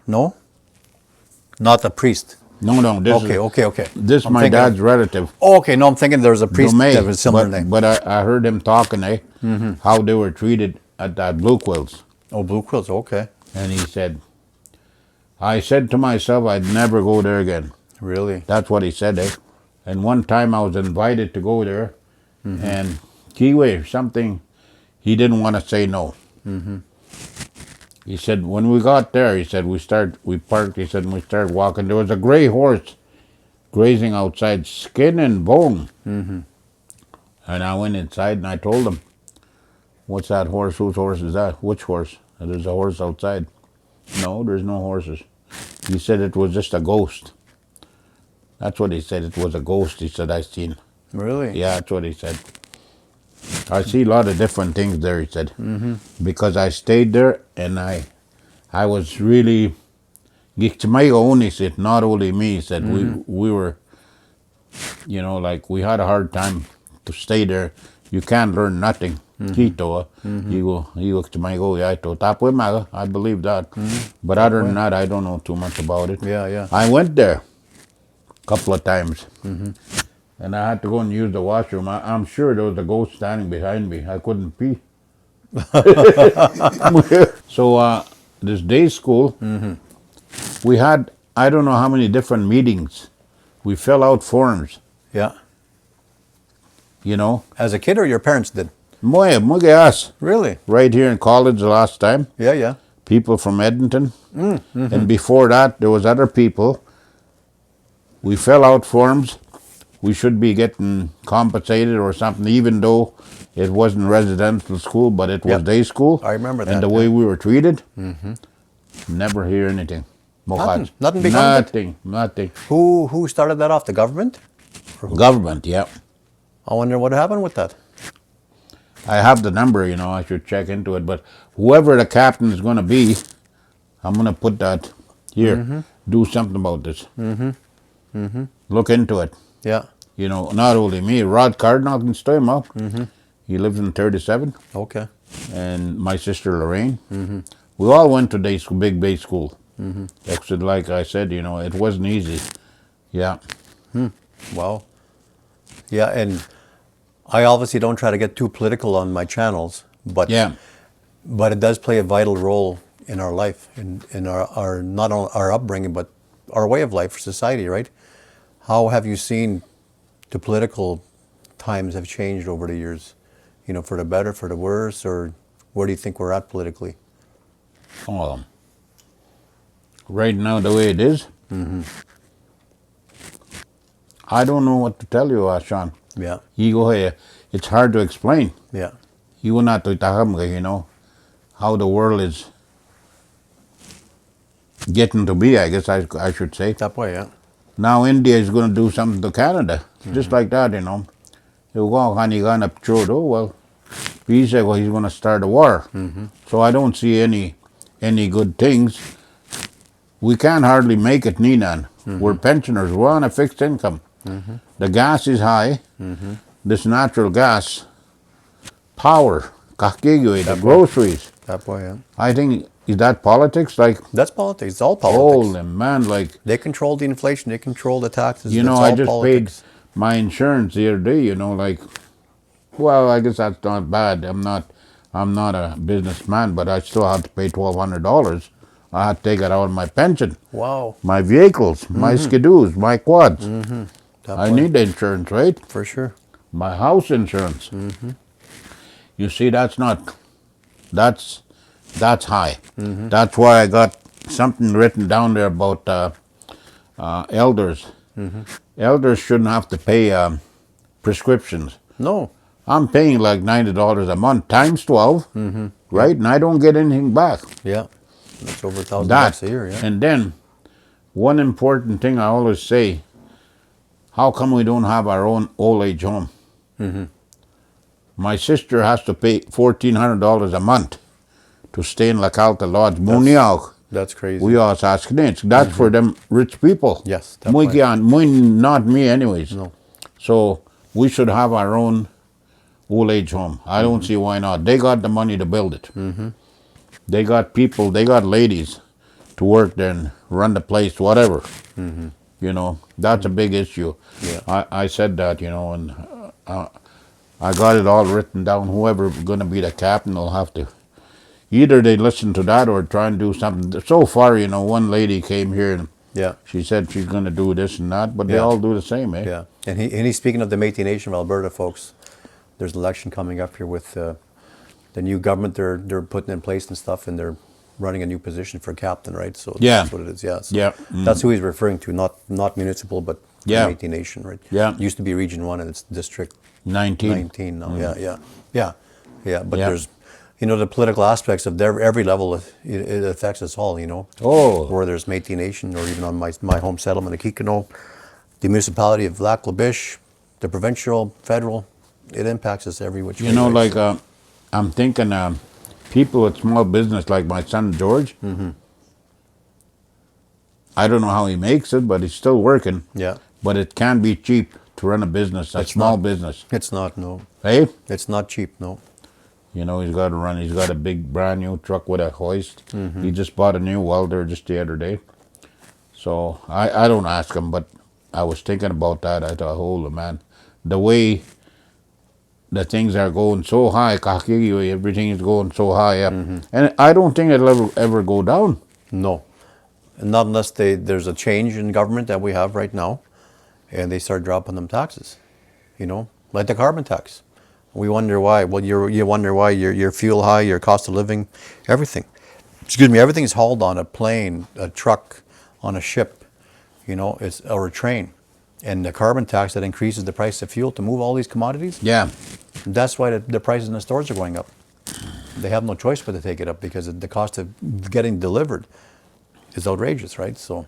No? Not the priest. No, this Okay, is, okay. This I'm my thinking dad's relative. Oh, okay, no, I'm thinking there was a priest Domay, that was similar name. but I heard him talking, how they were treated at that Blue Quills. Oh, Blue Quills, okay. And he said, I said to myself, I'd never go there again. Really? That's what he said, eh? And one time I was invited to go there, and Kiwi, something, he didn't want to say no. He said, when we got there, he said, we parked, he said, and we started walking. There was a gray horse grazing outside, skin and bone. And I went inside and I told him, what's that horse? Whose horse is that? Which horse? There's a horse outside. No, there's no horses. He said it was just a ghost. That's what he said. It was a ghost, he said, I seen. Really? Yeah, that's what he said. I see a lot of different things there, he said. Because I stayed there and I was really, he said, not only me, he said, we were, you know, like we had a hard time to stay there. You can't learn nothing. Kito, I believe that. But other than that, I don't know too much about it. Yeah. I went there a couple of times. And I had to go and use the washroom. I'm sure there was a ghost standing behind me. I couldn't pee. So this day school, we had, I don't know how many different meetings. We fill out forms, Yeah. you know. As a kid or your parents did? Us. Really? Right here in college the last time. Yeah. People from Edmonton. And before that, there was other people. We fill out forms. We should be getting compensated or something, even though it wasn't residential school, but it was day school. I remember that, And the way we were treated, never hear anything. Nothing becomes it? Nothing. Who started that off? The government? Government, yeah. I wonder what happened with that. I have the number, you know, I should check into it. But whoever the captain is going to be, I'm going to put that here. Do something about this. Look into it. Yeah. You know, not only me, Rod Cardinal can stir him up. He lives in 37. Okay. And my sister Lorraine. We all went to day school, big bay school. Except, like I said, you know, it wasn't easy. Yeah. Wow. Yeah, and I obviously don't try to get too political on my channels, but but it does play a vital role in our life, in our not only our upbringing, but our way of life for society, right? How have you seen the political times have changed over the years? You know, for the better, for the worse, or where do you think we're at politically? Right now, the way it is, I don't know what to tell you, Shawn. Yeah. It's hard to explain. Yeah. You know, how the world is getting to be, I guess I should say. That way, yeah. Now India is going to do something to Canada, just like that, you know. Well, he said, well, he's going to start a war. So I don't see any good things. We can't hardly make it, Ninan. We're pensioners. We're on a fixed income. The gas is high. This natural gas, power, the groceries. That way, yeah. I think, is that politics? Like, that's politics. It's all politics. Holy man, like, they control the inflation. They control the taxes. You know, I just paid my insurance the other day. You know, like, well, I guess that's not bad. I'm not a businessman, but I still have to pay $1,200. I had to take it out of my pension. Wow. My vehicles, my skidoos, my quads. I need the insurance, right? For sure. My house insurance. You see, that's high. That's why I got something written down there about elders. Elders shouldn't have to pay prescriptions. No. I'm paying like $90 a month times 12, right? And I don't get anything back. Yeah. That's over $1,000 a year, yeah. And then, one important thing I always say, how come we don't have our own old age home? My sister has to pay $1,400 a month to stay in La Calta Lodge. That's crazy. We also ask needs. That's for them rich people. Yes. Not me anyways. No. So we should have our own old age home. I don't see why not. They got the money to build it. they got people, they got ladies to work there and run the place, whatever. You know, that's a big issue. Yeah. I said that, you know, and I got it all written down. Whoever's going to be the captain will have to, either they listen to that or try and do something. So far, you know, one lady came here and Yeah. she said she's going to do this and that, but they Yeah. all do the same, eh? Yeah. And he's speaking of the Métis Nation of Alberta, folks. There's an election coming up here with the new government they're putting in place and stuff, and they're running a new position for captain, right? So Yeah. that's what it is. Yeah. So Yeah. That's who he's referring to, not municipal, but Yeah. the Métis Nation, right? Yeah. It used to be Region 1 and it's District 19. 19 now. Yeah. But Yeah. there's, you know, the political aspects of every level. It affects us all, you know. Oh. Where there's Métis Nation, or even on my home settlement of Kikino, the municipality of Lac-La-Biche, the provincial, federal, it impacts us every which way. You know, right? like, I'm thinking people with small business, like my son George, I don't know how he makes it, but he's still working. Yeah. But it can be cheap to run a business, a small business. It's not, no. Hey? It's not cheap, no. You know, he's got a big brand new truck with a hoist. He just bought a new welder just the other day. So I don't ask him, but I was thinking about that. I thought, holy man, the way the things are going so high, Kakigi, everything is going so high up. And I don't think it'll ever go down. No. And not unless there's a change in government that we have right now, and they start dropping them taxes, you know, like the carbon tax. We wonder why. Well, you wonder why your fuel high, your cost of living, everything. Excuse me, everything is hauled on a plane, a truck, on a ship, you know, or a train. And the carbon tax that increases the price of fuel to move all these commodities, Yeah. that's why the prices in the stores are going up. They have no choice but to take it up because the cost of getting delivered is outrageous, right? So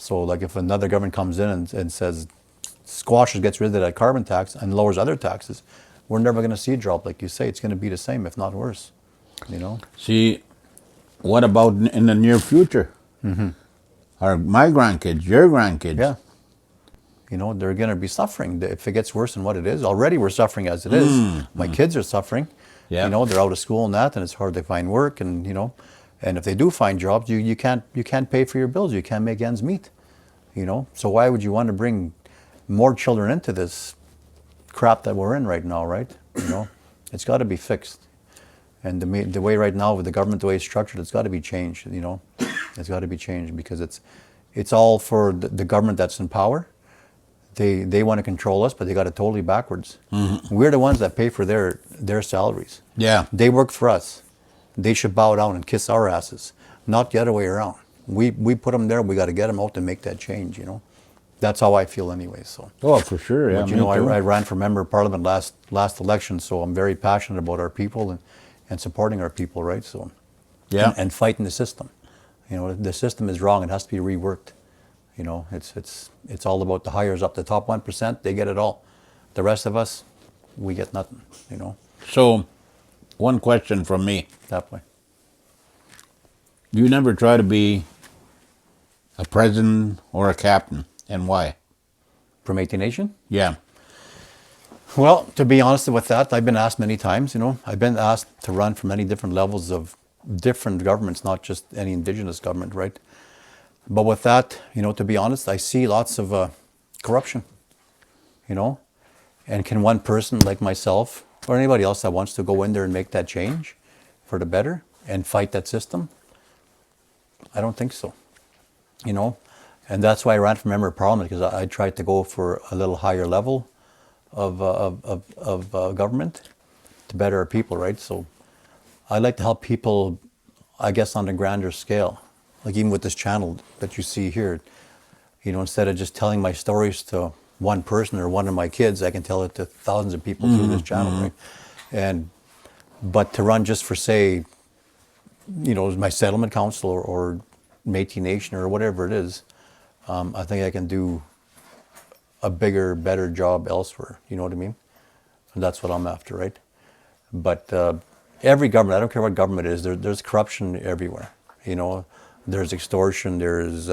like if another government comes in and says, squashes, gets rid of that carbon tax and lowers other taxes, we're never going to see a drop, like you say. It's going to be the same, if not worse, you know? See, what about in the near future? Are my grandkids, your grandkids? Yeah. You know, they're going to be suffering if it gets worse than what it is. Already we're suffering as it is. My kids are suffering. Yeah. You know, they're out of school and that, and it's hard to find work, and, you know, and if they do find jobs, you can't pay for your bills. You can't make ends meet, you know? So why would you want to bring more children into this crap that we're in right now, right? You know, it's got to be fixed. And the way right now with the government, the way it's structured, it's got to be changed, you know? It's got to be changed because it's all for the government that's in power. They want to control us, but they got it totally backwards. We're the ones that pay for their salaries. Yeah. They work for us. They should bow down and kiss our asses, not the other way around. We put them there. We got to get them out to make that change, you know? That's how I feel anyway, so. Oh, for sure, yeah. But, you know, I ran for member of parliament last election, so I'm very passionate about our people and supporting our people, right? So, Yeah. and fighting the system. You know, the system is wrong. It has to be reworked. You know, it's all about the hires up. The top 1%, they get it all. The rest of us, we get nothing, you know, So, one question from me. that way. You never try to be a president or a captain, and why? For Métis Nation? Yeah. Well, to be honest with that, I've been asked many times, you know, I've been asked to run for many different levels of different governments, not just any Indigenous government, right? But with that, you know, to be honest, I see lots of corruption, you know, and can one person like myself or anybody else that wants to go in there and make that change for the better and fight that system? I don't think so, you know, and that's why I ran for member of parliament, because I tried to go for a little higher level of government to better our people, right? So I like to help people, I guess, on a grander scale. Like even with this channel that you see here, you know, instead of just telling my stories to one person or one of my kids, I can tell it to thousands of people through this channel, right? But to run just for, say, you know, my settlement council or Métis Nation or whatever it is, I think I can do a bigger, better job elsewhere. You know what I mean? And that's what I'm after, right? But every government, I don't care what government it is, there's corruption everywhere. You know, there's extortion, there's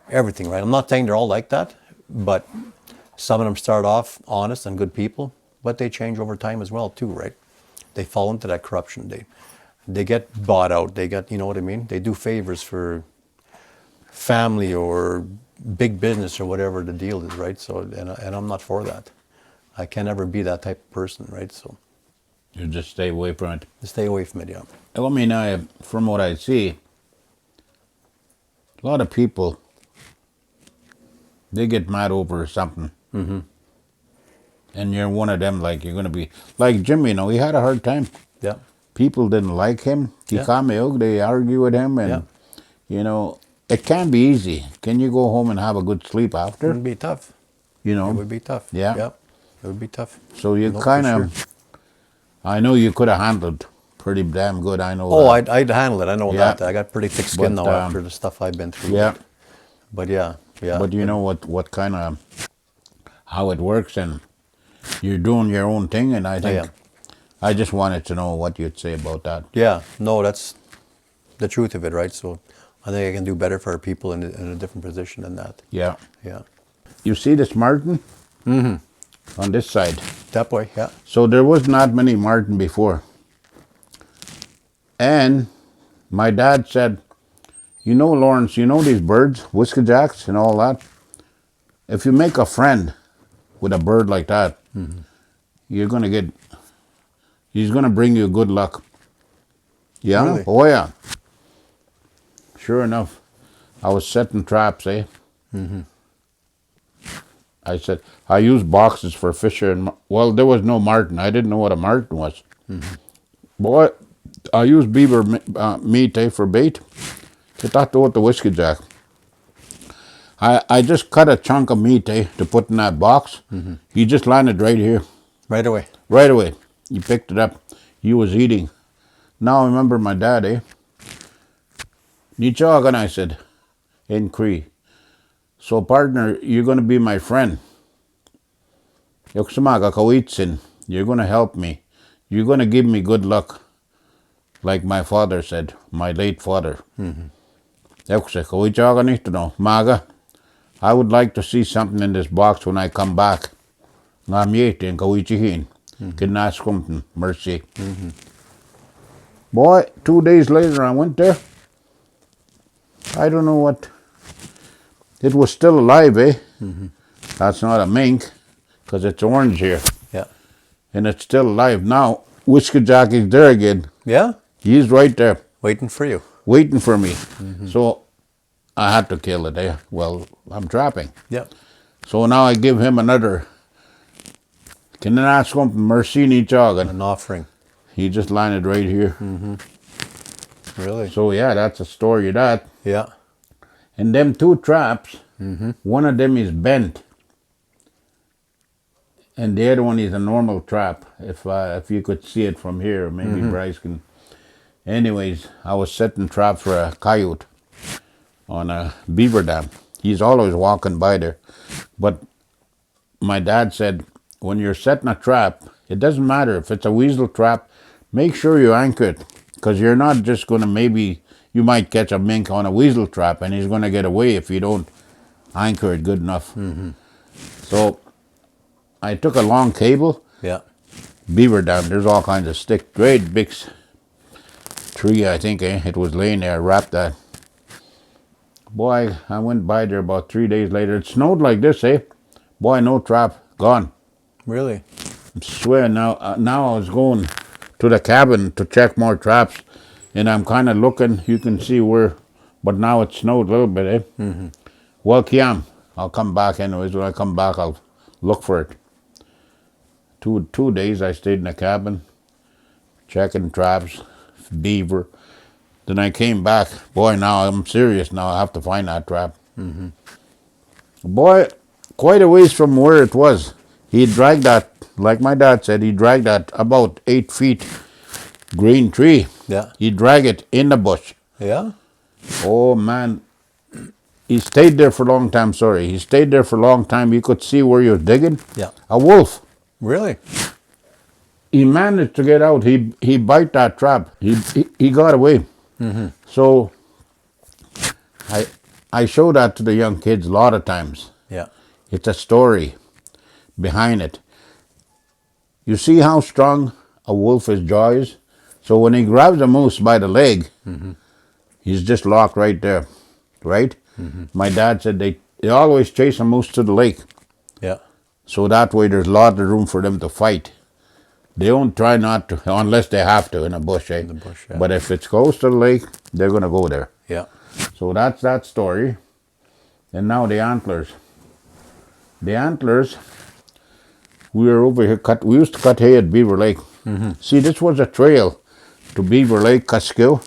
everything, right? I'm not saying they're all like that, but some of them start off honest and good people, but they change over time as well too, right? They fall into that corruption. they get bought out. They get, you know what I mean? They do favors for family or big business or whatever the deal is, right? So, and I'm not for that. I can never be that type of person, right? So You just stay away from it. stay away from it, yeah. I mean, from what I see, a lot of people, they get mad over something. Mm-hmm. And you're one of them, like, you're going to be, like Jim, you know, he had a hard time. Yeah. People didn't like him. Yeah. They argue with him, and, Yeah. you know, it can be easy. Can you go home and have a good sleep It after? would be tough. You It know, would be tough. Yeah. Yeah. It would be tough. so you No, for kind of, sure. I know you could have handled pretty damn good, I know Oh, that. I'd handle it. I know Yeah. that. I got pretty thick skin But, now after the stuff I've been through. Yeah, But yeah. but you know what kind of, how it works, and you're doing your own thing, and I think, yeah. I just wanted to know what you'd say about that. Yeah. No, that's the truth of it, right? So I think I can do better for people in a different position than that. Yeah. Yeah. You see this Martin? Mm-hmm. On this side. That way, yeah. So there was not many Martin before. And my dad said, you know, Lawrence, you know these birds, whiskey jacks and all that? If you make a friend with a bird like that, you're going to get, he's going to bring you good luck. Yeah? Really? Oh, yeah. Sure enough, I was setting traps, eh? I said, I used boxes for fisher, and well, there was no martin. I didn't know what a martin was. Boy, I used beaver meat for bait. I thought to what the whiskey jack. I just cut a chunk of meat to put in that box. He just landed right here. Right away. Right away. He picked it up. He was eating. Now I remember my dad, eh? Nichagan, I said, in Cree. So partner, you're going to be my friend. Yoksamaga kawitsin. You're going to help me. You're going to give me good luck. Like my father said, my late father. Yokse kawitsaga nito no. Maga, I would like to see something in this box when I come back. Ngamyete and kawichihin. Kinanâskomitinawaw, mercy. Boy, 2 days later I went there. I don't know what. It was still alive, eh? That's not a mink, because it's orange here. Yeah. And it's still alive. Now, Whiskey Jack is there again. Yeah? He's right there, Waiting for you. waiting for me. So I had to kill it, eh? Well, I'm trapping. Yeah. So now I give him another. Kinanâskomitinawaw, mercy jogging. An offering. He just landed right here. Really? So yeah, that's a story of that. Yeah. And them two traps, one of them is bent, and the other one is a normal trap. If you could see it from here, maybe Bryce can. Anyways, I was setting traps for a coyote on a beaver dam. He's always walking by there. But my dad said, when you're setting a trap, it doesn't matter if it's a weasel trap, make sure you anchor it, because you're not just going to maybe, you might catch a mink on a weasel trap and he's going to get away if you don't anchor it good enough. So I took a long cable, Yeah. beaver dam, there's all kinds of stick, great big tree, I think, it was laying there, I wrapped that. Boy, I went by there about 3 days later. It snowed like this, eh? Boy, no trap, gone. Really? I swear, now I was going to the cabin to check more traps, and I'm kind of looking, you can see where, but now it snowed a little bit, eh? Well, Kiam, I'll come back anyways. When I come back, I'll look for it. Two days I stayed in the cabin, checking traps, beaver. Then I came back. Boy, now I'm serious now. I have to find that trap. Boy, quite a ways from where it was. He dragged that, like my dad said, he dragged that about 8 feet green tree. Yeah. He dragged it in the bush. Yeah? Oh, man. He stayed there for a long time, sorry. He stayed there for a long time. You could see where he was digging. Yeah. A wolf. Really? He managed to get out. He bite that trap. He got away. So I show that to the young kids a lot of times. Yeah. It's a story behind it. You see how strong a wolf's jaw is? So when he grabs a moose by the leg, he's just locked right there, right? My dad said they always chase a moose to the lake. Yeah. So that way there's a lot of room for them to fight. They don't try not to, unless they have to in a bush, eh? In the bush, yeah. But if it's close to the lake, they're going to go there. Yeah. So that's that story. And now the antlers. The antlers, we were over here, we used to cut hay at Beaver Lake. See, this was a trail to Beaver Lake, Cuskill.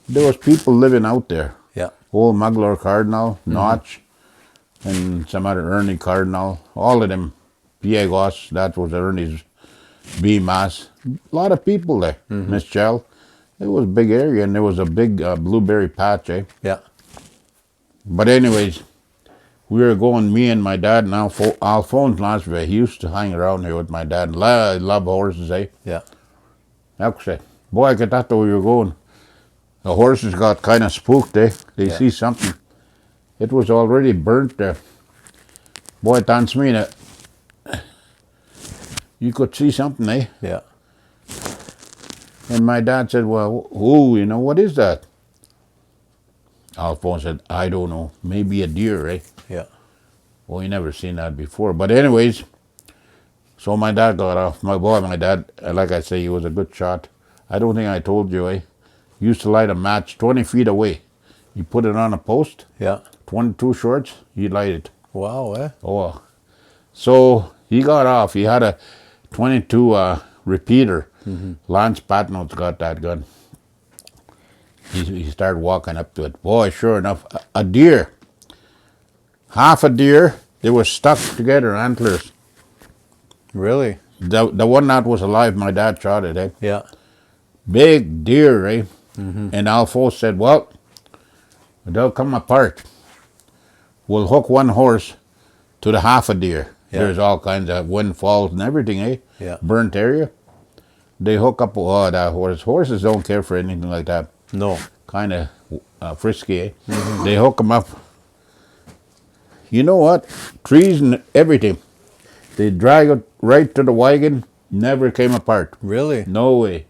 There was people living out there. Yeah. Old Mugler Cardinal, Notch, and some other Ernie Cardinal, all of them, Piegos, that was Ernie's B-Mass. A lot of people there, Miss Chell. It was a big area, and there was a big blueberry patch, eh? Yeah. But anyways, we were going, me and my dad, and Alphonse Lansbury. He used to hang around here with my dad. I love horses, eh? Yeah. Actually, boy, I thought that we were going. The horses got kind of spooked, eh? They see something. It was already burnt there. Boy, Tansi, you could see something, eh? Yeah. And my dad said, well, what is that? Alphonse said, I don't know. Maybe a deer, eh? Yeah. Well, he never seen that before. But anyways, so my dad got off. My dad, like I say, he was a good shot. I don't think I told you, eh? He used to light a match 20 feet away. He put it on a post. Yeah. 22 shorts, he'd light it. Wow, eh? Oh. So he got off. He had a 22 repeater. Lance Patno's got that gun. He started walking up to it. Boy, sure enough, a deer. Half a deer. They were stuck together, antlers. Really? The one that was alive, my dad shot it, eh? Yeah. Big deer, eh? And Alphonse said, well, they'll come apart. We'll hook one horse to the half a deer. Yeah. There's all kinds of windfalls and everything, eh? Yeah. Burnt area. They hook up, that horse. Horses don't care for anything like that. No. Kind of frisky, eh? They hook them up. You know what? Trees and everything. They drag it right to the wagon, never came apart. Really? No way.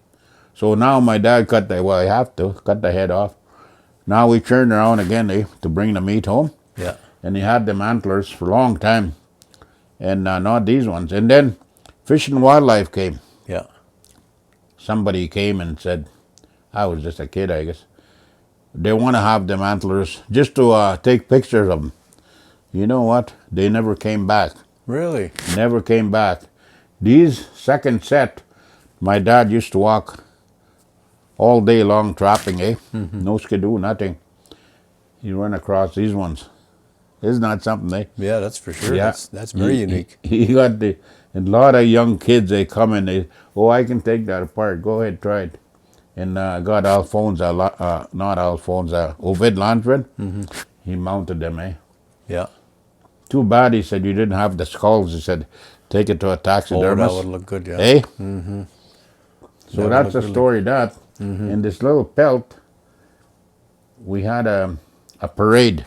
So now my dad I have to, cut the head off. Now we turned around again, eh, to bring the meat home. Yeah. And he had them antlers for a long time. And not these ones. And then Fish and Wildlife came. Yeah. Somebody came and said, I was just a kid, I guess. They want to have them antlers just to take pictures of them. You know what? They never came back. Really? Never came back. These second set, my dad used to walk all day long trapping, eh? No skidoo, nothing. You run across these ones. Isn't that something, eh? Yeah, that's for sure. Yeah. That's very unique. He got a lot of young kids, they come and they, I can take that apart. Go ahead, try it. And got Alphonse, not Alphonse, Ovid Landred. He mounted them, eh? Yeah. Too bad, he said, you didn't have the skulls. He said, take it to a taxidermist. Oh, that would look good, yeah. Eh? So that's the story of that. In this little pelt, we had a parade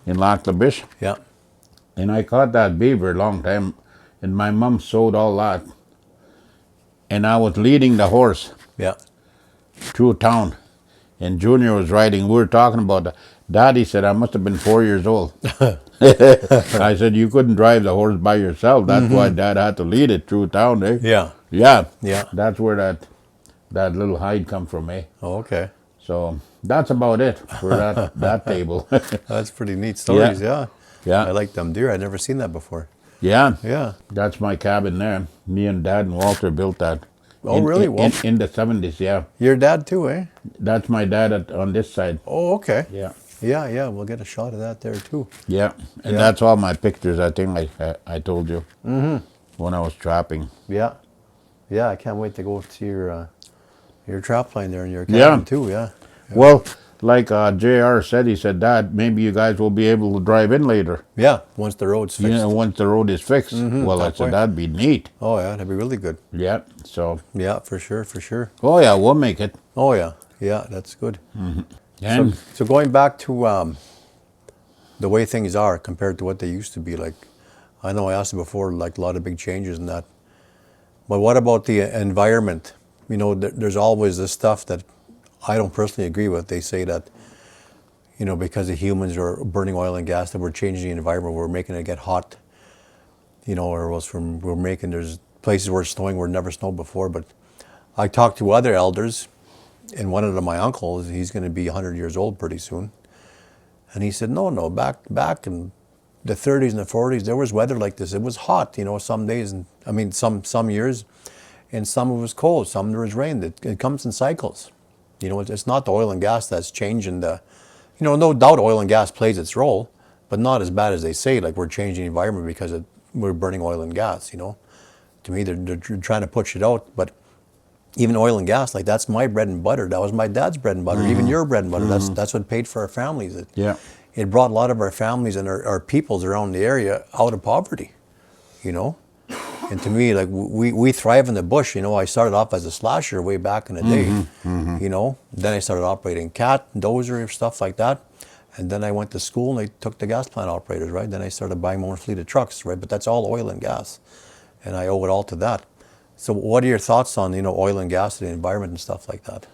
in Lac La Biche. Yeah. And I caught that beaver a long time. And my mom sewed all that. And I was leading the horse Yeah. through town. And Junior was riding. We were talking about that. Daddy said, I must have been 4 years old. I said, you couldn't drive the horse by yourself. That's why Dad had to lead it through town, eh? Yeah. Yeah. Yeah. That's where that little hide come from, eh? Oh, okay. So that's about it for that table. That's pretty neat stories, yeah. Yeah. I like them deer. I'd never seen that before. Yeah. Yeah. That's my cabin there. Me and Dad and Walter built that. Oh, really? In the 70s, yeah. Your dad too, eh? That's my dad on this side. Oh, okay. Yeah. Yeah, we'll get a shot of that there too. Yeah. And that's all my pictures, I think I told you. When I was trapping. Yeah. Yeah, I can't wait to go to your trap line there in your cabin too, yeah. Well, like JR said, he said, Dad, maybe you guys will be able to drive in later. Yeah, once the road's fixed. You know, once the road is fixed. Well, I said, that'd be neat. Oh yeah, that'd be really good. Yeah, so. Yeah, for sure. Oh yeah, we'll make it. Oh yeah, that's good. And So going back to the way things are compared to what they used to be, like, I know I asked you before, like a lot of big changes in that. But what about the environment you know, there's always this stuff that I don't personally agree with. They say that, you know, because the humans are burning oil and gas, that we're changing the environment, we're making it get hot, you know, or else we're making, there's places where it's snowing where it never snowed before. But I talked to other elders, and one of them, my uncle, he's going to be 100 years old pretty soon. And he said, no, back in the 30s and the 40s, there was weather like this. It was hot, you know, some days, and I mean, some years, and some it was cold, some there was rain. It comes in cycles. You know, it's not the oil and gas that's changing the, you know, no doubt oil and gas plays its role, but not as bad as they say, like we're changing the environment because we're burning oil and gas, you know. To me, they're trying to push it out, but even oil and gas, like that's my bread and butter. That was my dad's bread and butter, even your bread and butter. That's what paid for our families. It brought a lot of our families and our peoples around the area out of poverty, you know. And to me, like we thrive in the bush, you know. I started off as a slasher way back in the day, you know. Then I started operating cat, dozer, stuff like that. And then I went to school and they took the gas plant operators, right? Then I started buying my own fleet of trucks, right? But that's all oil and gas. And I owe it all to that. So what are your thoughts on, you know, oil and gas and the environment and stuff like that?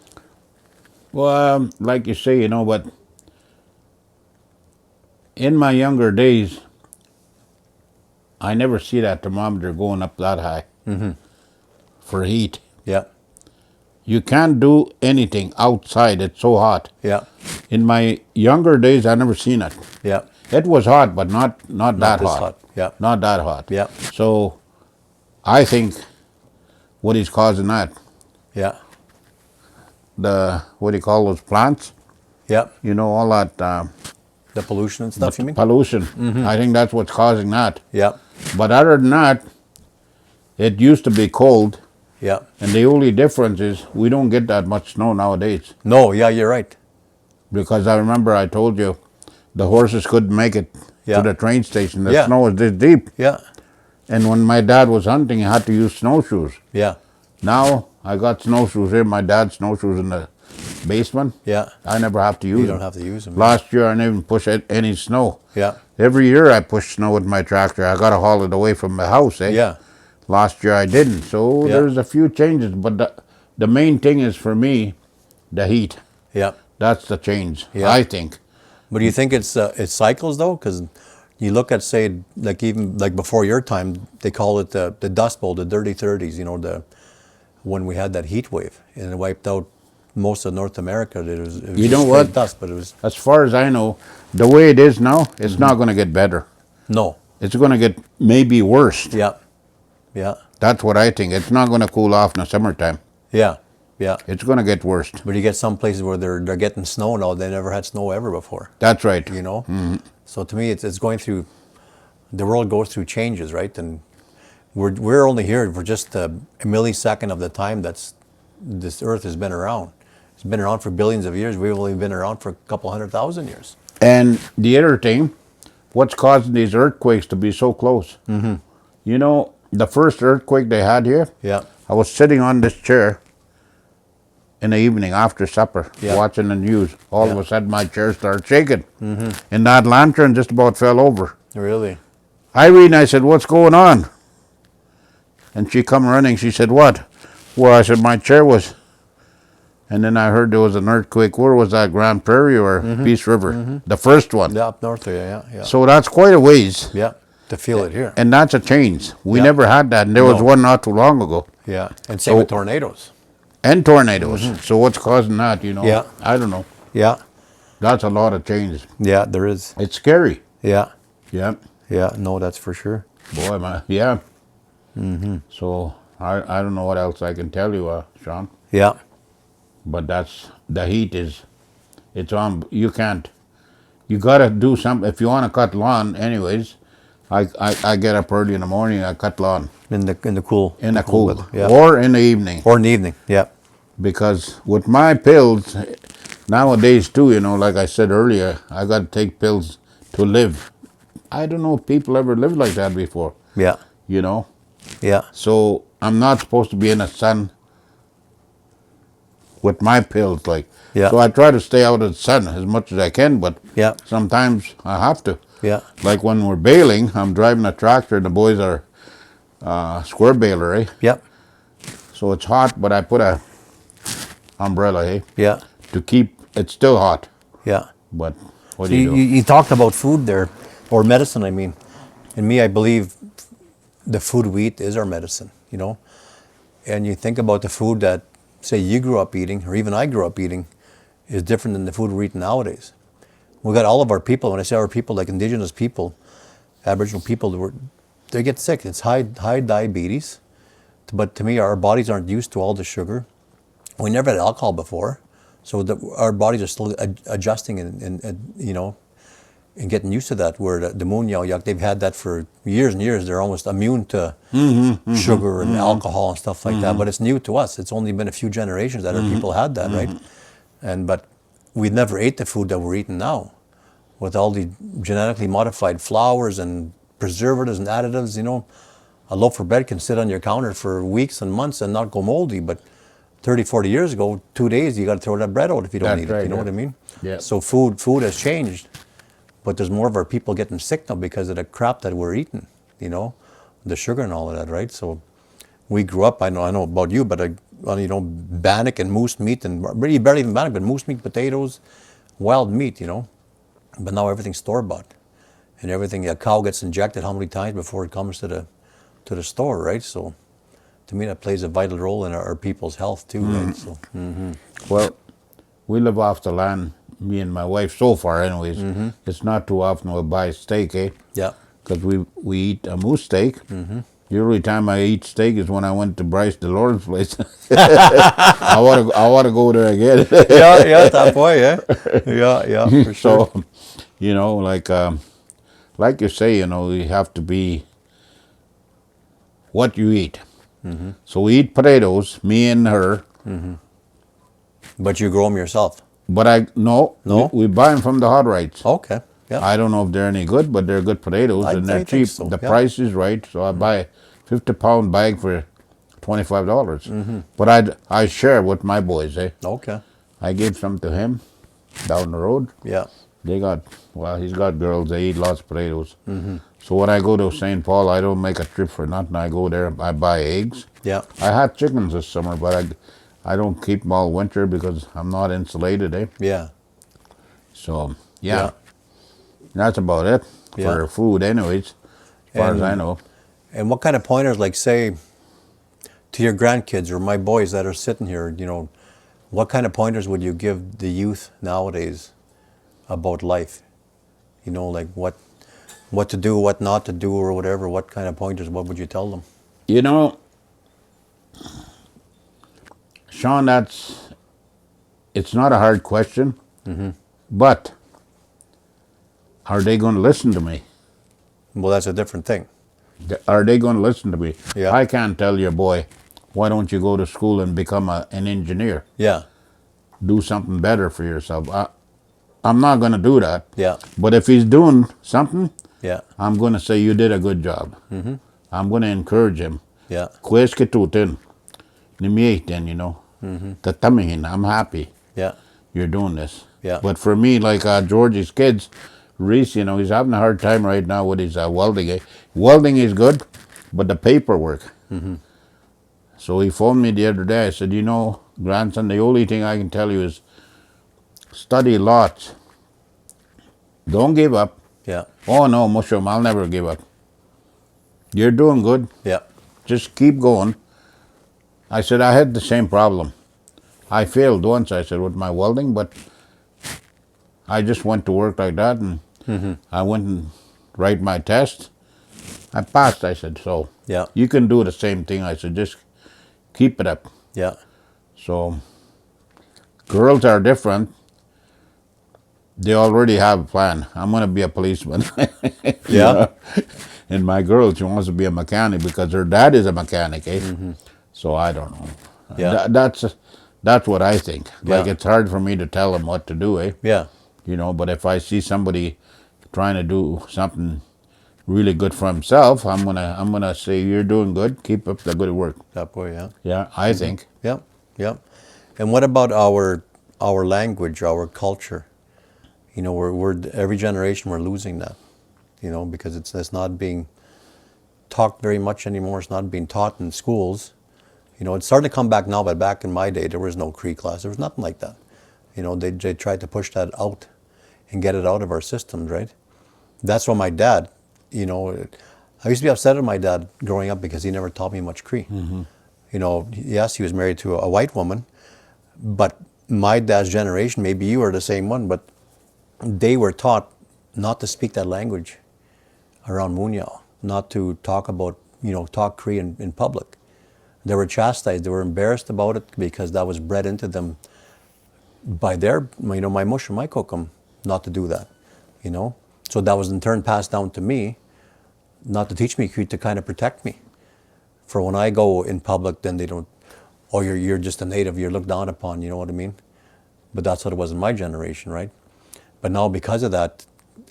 Well, like you say, you know, but in my younger days, I never see that thermometer going up that high for heat. Yeah. You can't do anything outside. It's so hot. Yeah. In my younger days, I never seen it. Yeah. It was hot, but not that this hot. hot. Yeah. Not that hot. Yeah. So I think what is causing that, Yeah. what do you call those plants? Yeah. You know, all that The pollution and stuff, you mean? pollution. I think that's what's causing that. Yeah. But other than that, it used to be cold, Yeah. and the only difference is we don't get that much snow nowadays. No, yeah, you're right. Because I remember I told you the horses couldn't make it Yeah. to the train station. The Yeah. snow was this deep. Yeah. And when my dad was hunting, he had to use snowshoes. Yeah. Now I got snowshoes here, my dad's snowshoes in the basement. Yeah. I never have to use You them. don't have to use them. Last year I didn't even push any snow. Yeah. Every year I push snow with my tractor. I got to haul it away from the house, eh? Yeah. Last year I didn't. So Yeah. there's a few changes, but the main thing is for me, the heat. Yeah. That's the change, Yeah. I think. But do you think it's cycles though? Because you look at, say, like even like before your time, they call it the Dust Bowl, the Dirty 30s. You know, when we had that heat wave and it wiped out most of North America. It was You know just what? straight dust, but it was As far as I know, the way it is now, it's not going to get better. no. It's going to get maybe worse. Yeah. Yeah. That's what I think. It's not going to cool off in the summertime. Yeah. Yeah. It's going to get worse. But you get some places where they're getting snow now. They never had snow ever before. That's right. You know. So to me, it's going through. The world goes through changes, right? And we're only here for just a millisecond of the time that's this Earth has been around. It's been around for billions of years. We've only been around for a couple 100,000 years. And the other thing, what's causing these earthquakes to be so close? You know, the first earthquake they had here, Yeah. I was sitting on this chair in the evening after supper, Yeah. watching the news. All of Yeah. a sudden, my chair started shaking. And that lantern just about fell over. Really? Irene, I said, what's going on? And she come running. She said, what? Well, I said, my chair was. And then I heard there was an earthquake. Where was that, Grand Prairie or Peace River? The first one. Yeah, up north there. Yeah. Yeah. So that's quite a ways. Yeah. To feel it here. And that's a change. We Yeah. never had that. And there was No. one not too long ago. Yeah. And same with tornadoes. And tornadoes. So what's causing that, you know? Yeah. I don't know. Yeah. That's a lot of change. Yeah, there is. It's scary. Yeah. Yeah. Yeah. No, that's for sure. Boy, yeah. So I don't know what else I can tell you, Shawn. Yeah. But that's, the heat is, it's on, you can't, you gotta do something. If you wanna cut lawn anyways, I get up early in the morning, I cut lawn. In the cool. In the cool. weather. Yeah. Or in the evening. Or in the evening. Yeah. Because with my pills, nowadays too, you know, like I said earlier, I gotta take pills to live. I don't know if people ever lived like that before, Yeah. you know? Yeah. So I'm not supposed to be in the sun with my pills, like. Yeah. So I try to stay out of the sun as much as I can, but Yeah. sometimes I have to. Yeah. Like when we're baling, I'm driving a tractor and the boys are square baler, eh? Yep. So So it's hot, but I put a umbrella, hey, Yeah. to keep it's still hot. Yeah. But what So do you do? you talked about food there, or medicine, I mean. And me, I believe the food we eat is our medicine, you know. And you think about the food that, say, you grew up eating, or even I grew up eating, is different than the food we're eating nowadays. We got all of our people, when I say our people, like indigenous people, Aboriginal people, they get sick. It's high diabetes. But to me, our bodies aren't used to all the sugar. We never had alcohol before. So our bodies are still adjusting and you know, and getting used to that. Where the Moonyaw, they've had that for years and years. They're almost immune to sugar and alcohol and stuff like that. But it's new to us. It's only been a few generations that our people had that, right? But we never ate the food that we're eating now, with all the genetically modified flours and preservatives and additives. You know, a loaf of bread can sit on your counter for weeks and months and not go moldy, but 30, 40 years ago, 2 days, you got to throw that bread out if you don't eat it. You know what I mean? Yeah. So food has changed, but there's more of our people getting sick now because of the crap that we're eating, you know, the sugar and all of that, right? So we grew up, I know about you, but you know, bannock and moose meat, and really barely even bannock, but moose meat, potatoes, wild meat, you know. But now everything's store-bought, and everything, a cow gets injected how many times before it comes to the store, right? So to me, that plays a vital role in our people's health too, right? So, Well, we live off the land, me and my wife, so far anyways. It's not too often we'll buy steak, eh? yeah, Because we eat a moose steak. The only time I eat steak is when I went to Bryce Delorme's place. I want to go there again. yeah, that boy, yeah, yeah, for sure. So, you know, like you say, you know, you have to be what you eat. So we eat potatoes, me and her. But you grow them yourself. But no, we buy them from the hot rights. Okay, yeah. I don't know if they're any good, but they're good potatoes and they're I think cheap. so, The yeah. price is right, so I buy a 50-pound bag for $25. But I share with my boys, eh? Okay, I gave some to him down the road. yeah, He's got girls, they eat lots of potatoes. So when I go to St. Paul, I don't make a trip for nothing. I go there, I buy eggs. yeah, I had chickens this summer, but I don't keep them all winter because I'm not insulated, eh? yeah. So, yeah. That's about it for food anyways, as far as I know. And what kind of pointers, like say, to your grandkids or my boys that are sitting here, you know, what kind of pointers would you give the youth nowadays about life? You know, like what to do, what not to do, or whatever. What kind of pointers? What would you tell them? You know, Shawn, it's not a hard question, but are they going to listen to me? Well, that's a different thing. Are they going to listen to me? Yeah. I can't tell your boy, why don't you go to school and become an engineer? Yeah, Do something better for yourself. I'm not going to do that. yeah, But if he's doing something, yeah, I'm going to say you did a good job. I'm going to encourage him. yeah, Kweske tutin, nimieiten, you know. Tatamihin, I'm happy yeah, you're doing this. Yeah. But for me, like George's kids, Reese, you know, he's having a hard time right now with his welding. Welding is good, but the paperwork. So he phoned me the other day. I said, you know, grandson, the only thing I can tell you is study lots. Don't give up. yeah, Oh no, Mushroom, I'll never give up. You're doing good. yeah, Just keep going. I said, I had the same problem. I failed once, I said, with my welding, but I just went to work like that, and I went and write my test. I passed, I said, so yeah, you can do the same thing. I said, just keep it up. yeah, So girls are different. They already have a plan. I'm going to be a policeman. yeah, know? And my girl, she wants to be a mechanic because her dad is a mechanic, eh? So I don't know. Yeah. That's what I think. Like, Yeah. it's hard for me to tell them what to do, eh? yeah, You know, but if I see somebody trying to do something really good for himself, I'm gonna say, you're doing good. Keep up the good work. that boy, yeah. Yeah, I think. Yeah, yeah. And what about our language, our culture? You know, we're every generation we're losing that. You know, because it's not being talked very much anymore. It's not being taught in schools. You know, it's starting to come back now, but back in my day, there was no Cree class. There was nothing like that. You know, they tried to push that out and get it out of our systems, right? That's why my dad, you know, I used to be upset at my dad growing up because he never taught me much Cree. You know, yes, he was married to a white woman, but my dad's generation, maybe you are the same one, but they were taught not to speak that language around Munya, not to talk about, you know, talk Cree in public. They were chastised. They were embarrassed about it because that was bred into them by their, you know, my mush and my kokum, not to do that, you know. So that was in turn passed down to me, not to teach me Cree, to kind of protect me. For when I go in public, then they don't, oh, you're just a native, you're looked down upon, you know what I mean? But that's what it was in my generation, right? But now because of that,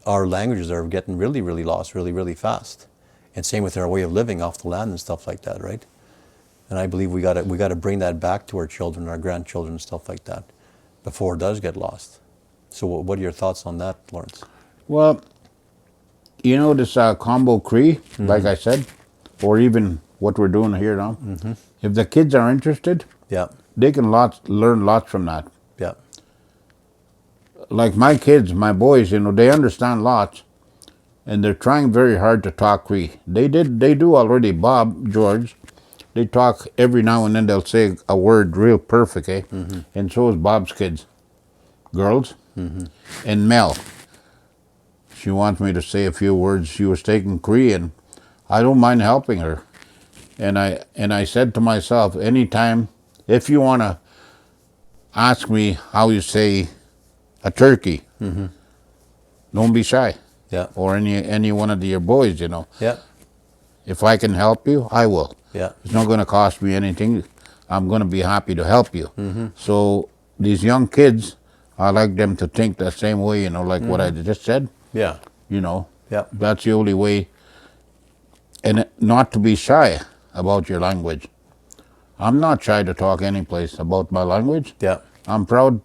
our languages are getting really, really lost really, really fast. And same with our way of living off the land and stuff like that, right? And I believe we gotta bring that back to our children, our grandchildren, and stuff like that, before it does get lost. So what are your thoughts on that, Lawrence? Well, you know, this combo Cree, like I said, or even what we're doing here now, if the kids are interested, Yeah, they can learn lots from that. yeah, Like my kids, my boys, you know, they understand lots, and they're trying very hard to talk Cree. They do already. Bob, George, they talk every now and then. They'll say a word real perfect, eh? And so is Bob's kids, girls, and Mel. She wants me to say a few words. She was taking Cree, and I don't mind helping her. And I said to myself, anytime, if you want to ask me how you say a turkey, don't be shy. yeah, Or any one of your boys, you know. yeah, If I can help you, I will. yeah, It's not going to cost me anything. I'm going to be happy to help you. So these young kids, I like them to think the same way, you know, like what I just said. yeah, You know, yeah, that's the only way. And not to be shy about your language. I'm not shy to talk any place about my language. yeah. I'm proud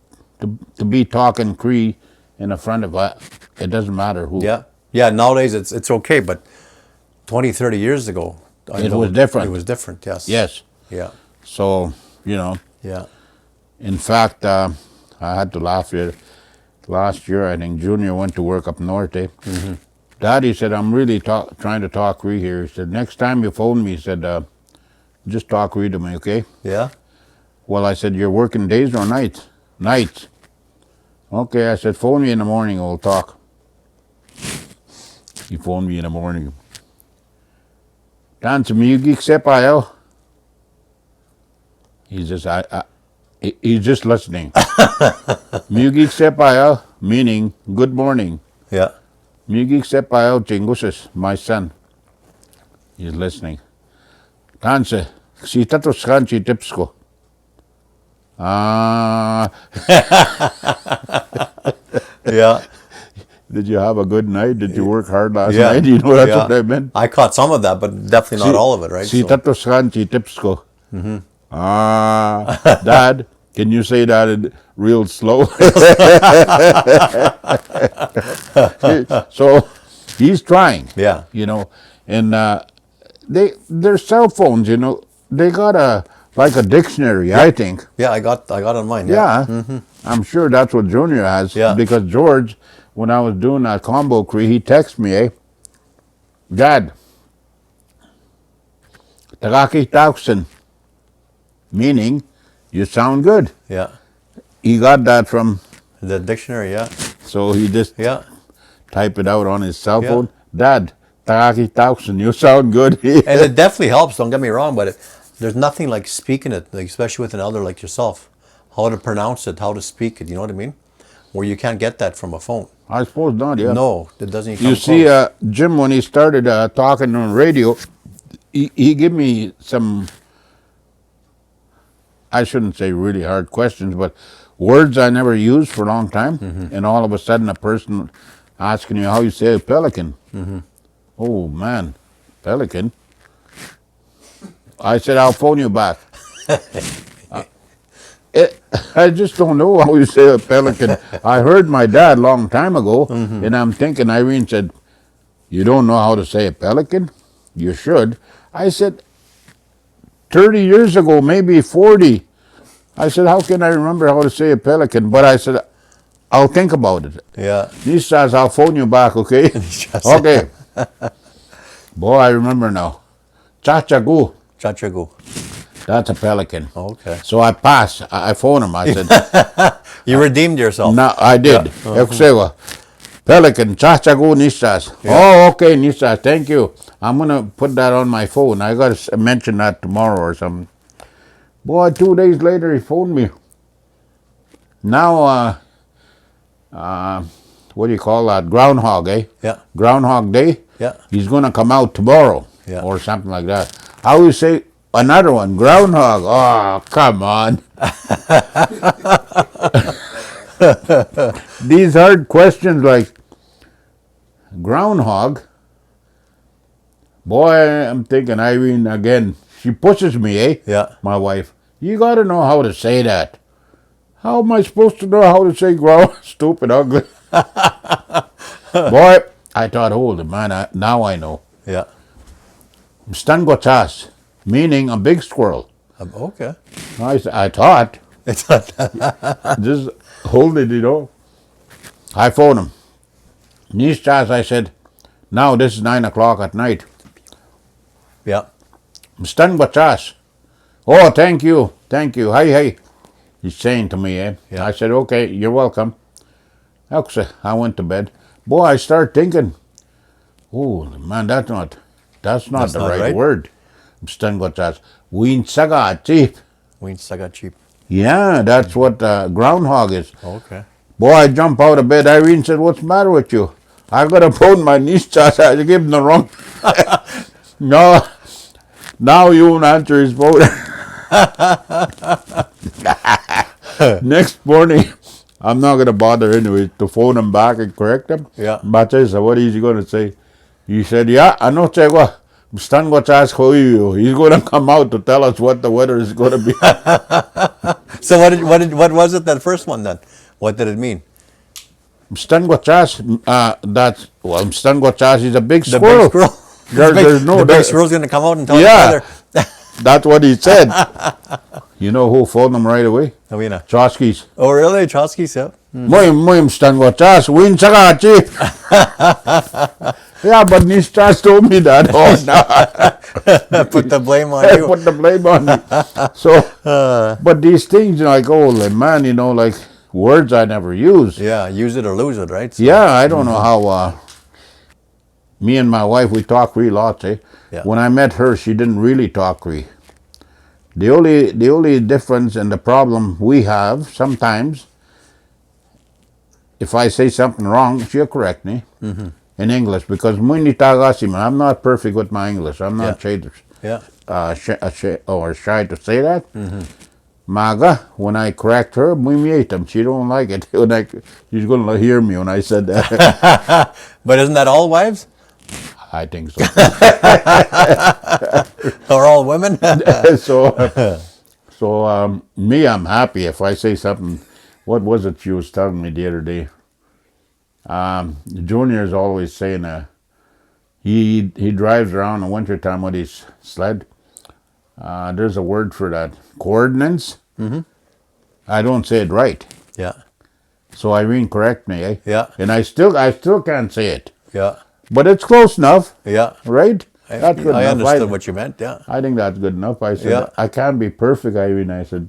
to be talking Cree in the front of it doesn't matter who. Yeah, yeah. Nowadays it's okay, but 20, 30 years ago, It was different. It was different. Yes. Yes. Yeah. So, you know, Yeah. in fact, I had to laugh here. Last year, I think Junior went to work up north. Daddy said, I'm really trying to talk Cree here. He said, next time you phone me, he said, just talk Cree to me, okay? Yeah. Well, I said, you're working days or nights? Nights. Okay, I said, phone me in the morning, we'll talk. He phoned me in the morning. Tansi, miyugik sepayo. He's just listening. Miyugik sepayo, meaning good morning. Yeah. Miyugik sepayo chingusis, my son. He's listening. Tansi, si tato skanchi tipsko. Yeah. Did you have a good night? Did you work hard last Yeah. night? You know, that's Yeah. what I meant. I caught some of that, but definitely not all of it, right? Si So- tato skanchi tipsko. Dad, can you say that real slow? So he's trying. Yeah. You know, and their cell phones, you know, they got a dictionary, I think. Yeah, I got on mine. Yeah. Yeah. I'm sure that's what Junior has. Yeah. Because George, when I was doing that combo Cree, he texted me, Dad, Tagaki Tauksen, meaning you sound good. Yeah. He got that from, The dictionary. Yeah. so he just Yeah. typed it out on his cell Yeah. phone. Dad, Tagaki Tauksen, you sound good. And it definitely helps. Don't get me wrong, but there's nothing like speaking it, like, especially with an elder like yourself. How to pronounce it, how to speak it. You know what I mean? Where you can't get that from a phone. I suppose not, yeah. No, it doesn't even You come see, close. Jim, when he started talking on radio, he gave me some, I shouldn't say really hard questions, but words I never used for a long time. And all of a sudden a person asking you how you say a pelican. Oh, man, pelican. I said, I'll phone you back. I just don't know how you say a pelican. I heard my dad long time ago, and I'm thinking, Irene said, you don't know how to say a pelican? You should. I said, 30 years ago, maybe 40. I said, how can I remember how to say a pelican? But I said, I'll think about it. Yeah. He says, I'll phone you back, okay? Okay. Boy, I remember now. Chachagu. Chachagu. That's a pelican. Okay. So I passed. I phoned him. I said, You redeemed yourself. no, I did. Eksewa. Pelican, Chachagu Nisas. Oh, okay, Nisas. Thank you. I'm going to put that on my phone. I got to mention that tomorrow or something. Boy, 2 days later, he phoned me. Now, what do you call that? Groundhog, eh? Yeah. Groundhog Day. Yeah. He's going to come out tomorrow. Yeah. Or something like that. I always say another one, Groundhog. Oh, come on. These hard questions like Groundhog. Boy, I'm thinking Irene again. She pushes me, eh? Yeah. My wife. You got to know how to say that. How am I supposed to know how to say ground? Stupid, ugly. Boy, I thought, holy man, now I know. Yeah. Mstangochas, meaning a big squirrel. Okay. I thought. Just hold it, you know. I phoned him. Nishchas, I said, now this is 9 o'clock at night. Yeah. Mstangochas. Oh, thank you. Thank you. Hi. He's saying to me, eh? Yeah. I said, okay, you're welcome. Okay, I went to bed. Boy, I started thinking, oh, man, that's not the right word. Mstangochas. Ween saga cheap. Ween saga cheap. Yeah, that's what groundhog is. Okay. Boy, I jump out of bed. Irene said, what's the matter with you? I got to phone my niece. I gave him the wrong. No, now you won't answer his phone. Next morning, I'm not going to bother anyway to phone him back and correct him. Yeah. But I said, what is he going to say? He said, yeah, I know, Chegwa. Stan got to ask who you. He's going to come out to tell us what the weather is going to be. So what was it, that first one then? What did it mean? Mstangochas, Mstangochas is a big The squirrel. big squirrel. There's no the big squirrel's going to come out and tell Yeah. the weather. That's what he said. You know who phoned him right away? Nawina. Chosky's. Oh, really? Chosky's, yeah. Moim Mstangochas, win sagachi. Yeah, but Nishchas told me that. Oh, no. Put the blame on you. Put the blame on me. So, but these things, like, oh, man, you know, like words I never use. Yeah, use it or lose it, right? So, Yeah, I don't know how. Me and my wife, we talk Cree lots, eh? Yeah. When I met her, she didn't really talk Cree. The only difference and the problem we have sometimes, if I say something wrong, she'll correct me in English because I'm not perfect with my English. I'm not shy to say that. Maka, when I correct her, she don't like it. She's going to hear me when I said that. But isn't that all wives? I think so. Or all women? So me, I'm happy if I say something. What was it she was telling me the other day? Junior is always saying he drives around in wintertime with his sled. There's a word for that. Coordinates. I don't say it right. Yeah. So Irene correct me, eh? Yeah. And I still can't say it. Yeah. But it's close enough. Yeah. Right? That's good I enough. understood what you meant, yeah. I think that's good enough. I said, Yeah. I can't be perfect, Irene. I said,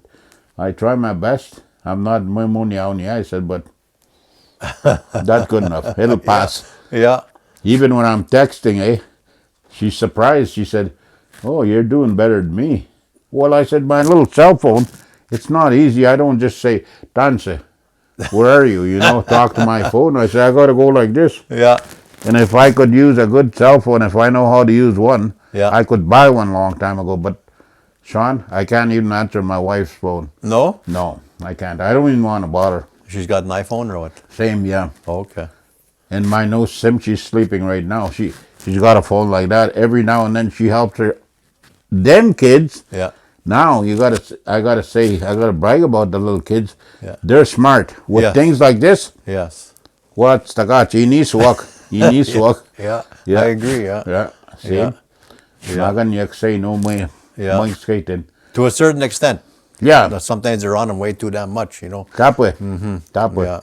I try my best. I'm not Mumunyawni, I said, but that's good enough. It'll pass. Yeah. Even when I'm texting, eh? She's surprised. She said, oh, you're doing better than me. Well, I said, my little cell phone, it's not easy. I don't just say, Tansi, where are you? You know, talk to my phone. I said, I got to go like this. Yeah. And if I could use a good cell phone, if I know how to use one, Yeah. I could buy one long time ago. But, Shawn, I can't even answer my wife's phone. No? No, I can't. I don't even want to bother. She's got an iPhone or what? Same, yeah. Okay. And my no sim, she's sleeping right now. She's got a phone like that. Every now and then she helps her. Them kids, Yeah. now I gotta brag about the little kids. Yeah. They're smart. With Yes. things like this, Yes. what's the gotcha? You need to walk. You need to walk. Yeah. Yeah. I agree, yeah. Yeah. See? Yeah. Magan yak say no way. Mike skating. To a certain extent. Yeah. Sometimes they're on them way too damn much, you know. That way. That way. Yeah.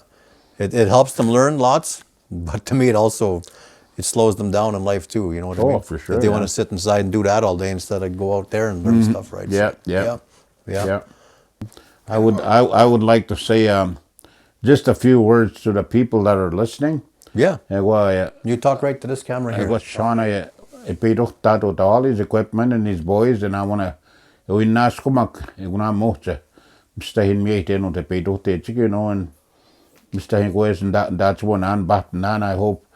It helps them learn lots, but to me it slows them down in life too, you know what I mean? For sure. If they want to sit inside and do that all day instead of go out there and learn stuff, right? Yeah, So, yeah. I would like to say just a few words to the people that are listening. Yeah. Well, You talk right to this camera I here. got Shawn, I paid to all his equipment and his boys, and I want to, Mr. Hinmiete, the paid, you know, and Mr. Hinquist, and that's one on, but now I hope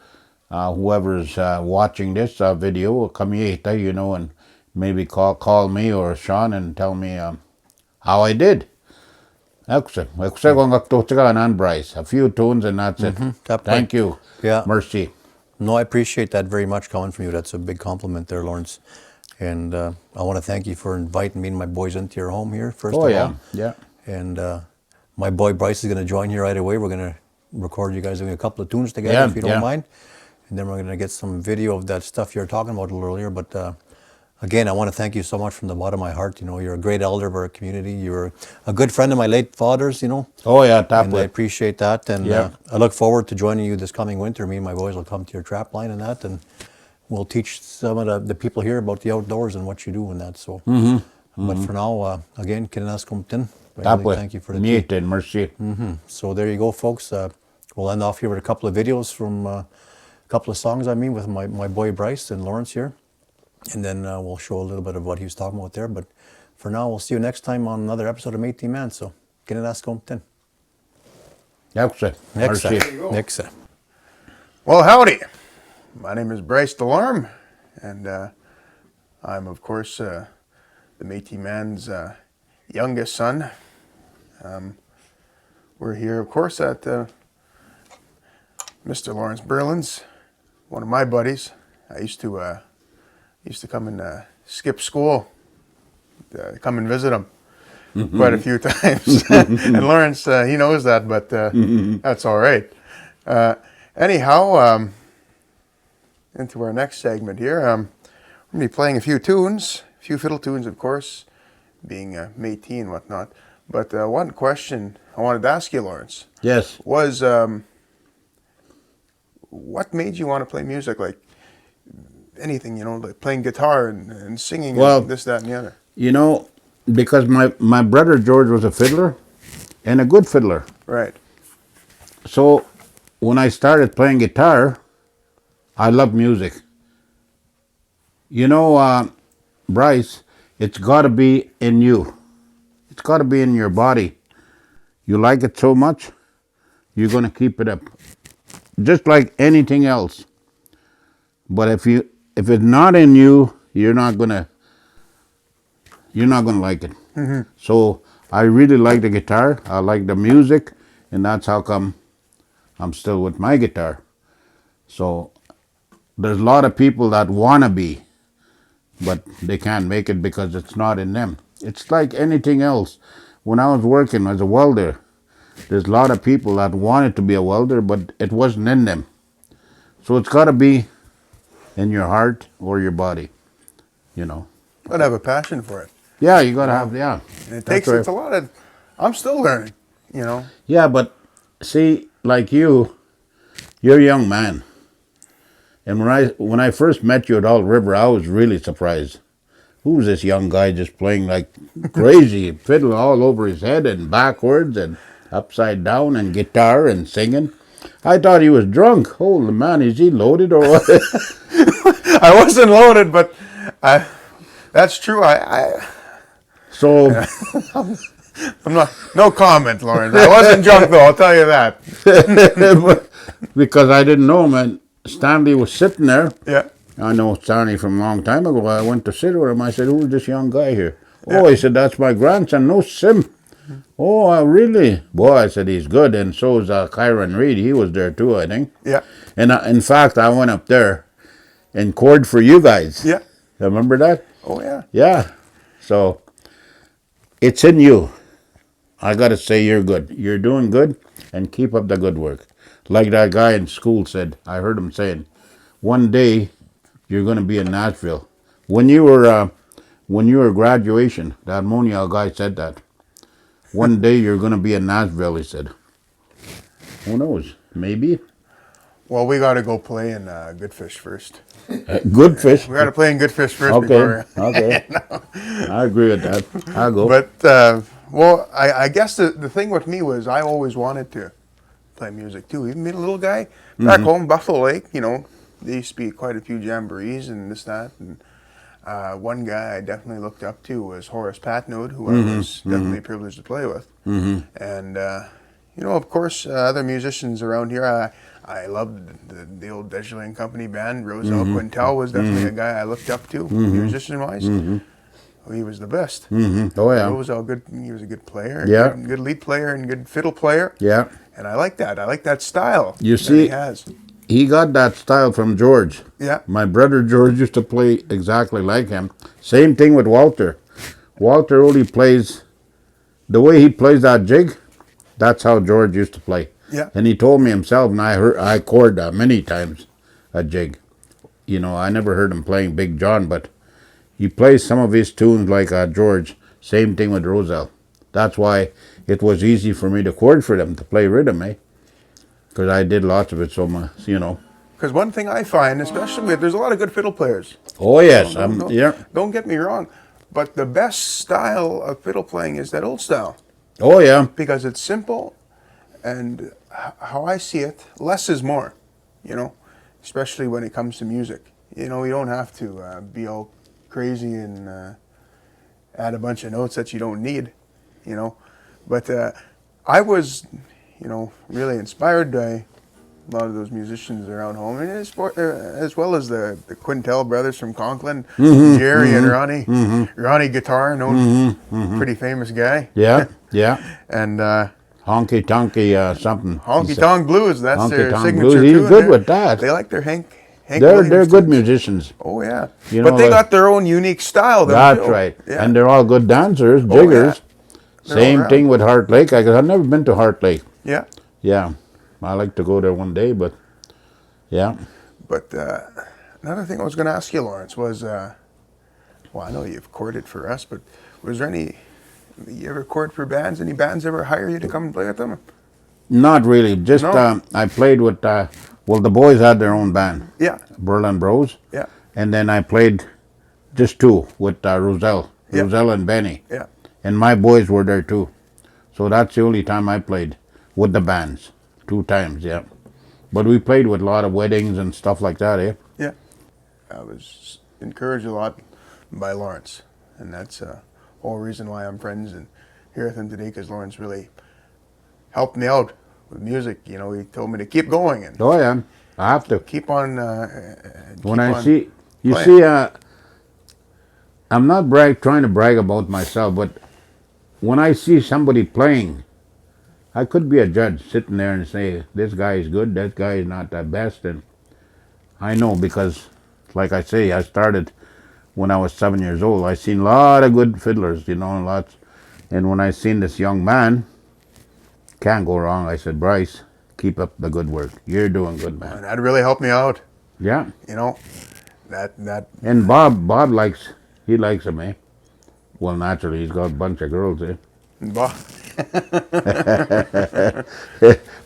whoever's watching this video will come here, you know, and maybe call me or Shawn and tell me how I did. And Bryce, a few tunes and that's it. Thank you. Yeah. Mercy. No, I appreciate that very much coming from you. That's a big compliment there, Lawrence. And I want to thank you for inviting me and my boys into your home here, first of all. Yeah. And my boy Bryce is going to join you right away. We're going to record you guys doing a couple of tunes together, if you don't mind. And then we're going to get some video of that stuff you were talking about a little earlier. But again, I want to thank you so much from the bottom of my heart. You know, you're a great elder of our community. You're a good friend of my late father's, you know. That And I way. appreciate that. And I look forward to joining you this coming winter. Me and my boys will come to your trap line and that. And we'll teach some of the people here about the outdoors and what you do and that. So, but for now, again, Kinanâskomitinawaw. Thank you for the tea. Mercy. So there you go, folks. We'll end off here with a couple of videos from a couple of songs with my boy Bryce and Lawrence here. And then we'll show a little bit of what he was talking about there. But for now, we'll see you next time on another episode of Métis Man. So, Kinanâskomitinawaw. Next. Well, howdy. My name is Bryce Delorme, and I'm, of course, the Métis Man's youngest son. We're here, of course, at Mr. Lawrence Berland's, one of my buddies. I used to come and skip school, come and visit him quite a few times. And Lawrence, he knows that, but that's all right. Anyhow, into our next segment here, we're going to be playing a few tunes, a few fiddle tunes, of course, being Métis and whatnot. But one question I wanted to ask you, Lawrence, Yes. was what made you want to play music? Like anything, you know, like playing guitar and singing, and this, that, and the other. You know, because my brother George was a fiddler and a good fiddler. Right. So when I started playing guitar, I love music. You know, Bryce, it's got to be in you. It's got to be in your body. You like it so much, you're going to keep it up. Just like anything else. But if it's not in you, you're not gonna like it. So I really like the guitar. I like the music, and that's how come I'm still with my guitar. So there's a lot of people that wanna be, but they can't make it because it's not in them. It's like anything else. When I was working as a welder, there's a lot of people that wanted to be a welder, but it wasn't in them. So it's got to be in your heart or your body, you know. Gotta have a passion for it. Yeah, you got to have, And it takes, it's a lot of, I'm still learning, you know. Yeah, but see, like you're a young man. And when I first met you at All River, I was really surprised. Who's this young guy just playing like crazy, fiddle all over his head and backwards and upside down and guitar and singing? I thought he was drunk. Holy man, is he loaded or what? I wasn't loaded, but that's true. So I'm not, no comment, Lawrence. I wasn't drunk though, I'll tell you that. because I didn't know, man. Stanley was sitting there. Yeah. I know Stanley from a long time ago. I went to sit with him. I said, who's this young guy here? Oh, he said, that's my grandson. No, Sim. Oh, really? Boy, I said, he's good. And so is Kyron Reed. He was there too, I think. Yeah. And in fact, I went up there and chord for you guys. Yeah. Remember that? Oh, yeah. Yeah. So it's in you. I got to say you're good. You're doing good, and keep up the good work. Like that guy in school said, I heard him saying, one day you're going to be in Nashville. When you were when you were graduation, the harmonia guy said that. One day you're going to be in Nashville, he said. Who knows? Maybe. Well, we got to go play in Good Fish first. Good fish. We got to play in Good Fish first Okay, before. okay. I agree with that. I'll go. But, well, I guess the thing with me was I always wanted to play music too. Even being a little guy, back home, Buffalo Lake, you know, there used to be quite a few jamborees and this, that. And one guy I definitely looked up to was Horace Patnode, who I was definitely privileged to play with. And, you know, of course, other musicians around here, I loved the old Desjardins and Company band. Roselle Quintel was definitely a guy I looked up to, musician-wise. He was the best. Oh, yeah. Roselle, he was a good player, Yeah. good lead player and good fiddle player. Yeah. And I like that. I like that style You that see, he has. he got that style from George. Yeah. My brother George used to play exactly like him. Same thing with Walter. Walter only plays, the way he plays that jig, that's how George used to play. Yeah. And he told me himself, and I chord many times a jig. You know, I never heard him playing Big John, but he plays some of his tunes like George. Same thing with Roselle. That's why it was easy for me to chord for them, to play rhythm, eh? Because I did lots of it, so much, you know. Because one thing I find, especially with, there's a lot of good fiddle players. Oh, yes. Don't- Don't get me wrong. But the best style of fiddle playing is that old style. Oh, yeah. Because it's simple, and how I see it, less is more, you know, especially when it comes to music. You know, you don't have to be all crazy and add a bunch of notes that you don't need, you know. But I was, you know, really inspired by a lot of those musicians around home, and as well as the Quintel brothers from Conklin, Jerry and Ronnie. Ronnie Guitar, pretty famous guy. Yeah, yeah. And Honky Tonky something. Honky Tonk Blues, that's their Honky Tonk signature Blues. He's tune good there. with that. They like their Hank They're Williams good tunes. musicians. Oh yeah, You but know, they like- got their own unique style. Them That's too. right. Yeah. And they're all good dancers, Oh, yeah. jiggers. They're Same all thing with Heart Lake. I've never been to Heart Lake. Yeah, Yeah. I like to go there one day, but yeah. but another thing I was going to ask you, Lawrence, was well, I know you've chorded for us, but was there you ever chord for bands? Any bands ever hire you to come and play with them? Not really. Just No? I played with, well, the boys had their own band, Yeah, Berland Bros. yeah, And then I played just two with Roselle. Yeah. Roselle and Benny. yeah. And my boys were there too. So that's the only time I played with the bands. 2 times, yeah. But we played with a lot of weddings and stuff like that, eh? Yeah, I was encouraged a lot by Lawrence, and that's the whole reason why I'm friends and here with him today, because Lawrence really helped me out with music. You know, he told me to keep going and Oh, yeah. I have to. keep on. When keep I on see, you playing. see, I'm not trying to brag about myself, but when I see somebody playing, I could be a judge sitting there and say, this guy is good, that guy is not the best. And I know because, like I say, I started when I was 7 years old. I seen a lot of good fiddlers, you know, lots. And when I seen this young man, can't go wrong, I said, Bryce, keep up the good work. You're doing good, man. And that really helped me out. Yeah. You know, that And Bob likes him, eh? Well, naturally, he's got a bunch of girls, eh? Bob,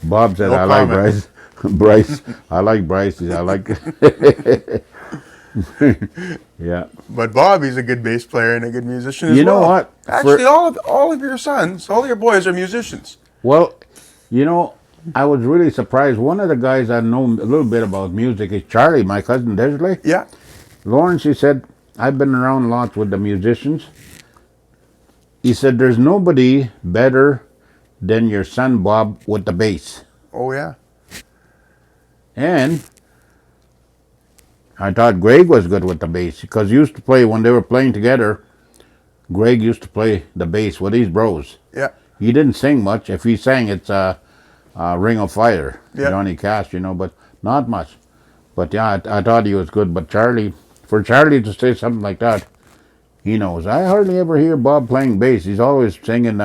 Bob said, No I like comment. Bryce. Bryce, I like Bryce. I like. Yeah. but Bob, he's a good bass player and a good musician as You know well. what? Actually, all of your sons, all your boys are musicians. Well, you know, I was really surprised. One of the guys I know a little bit about music is Charlie, my cousin Desley. Yeah, Lawrence, he said, I've been around lots with the musicians. He said, there's nobody better than your son Bob with the bass. oh yeah, And I thought Greg was good with the bass because he used to play, when they were playing together, Greg used to play the bass with his bros. yeah. He didn't sing much. If he sang, it's Ring of Fire, Yeah. Johnny Cash, you know, but not much. But yeah, I thought he was good. But for Charlie to say something like that, he knows. I hardly ever hear Bob playing bass. He's always singing,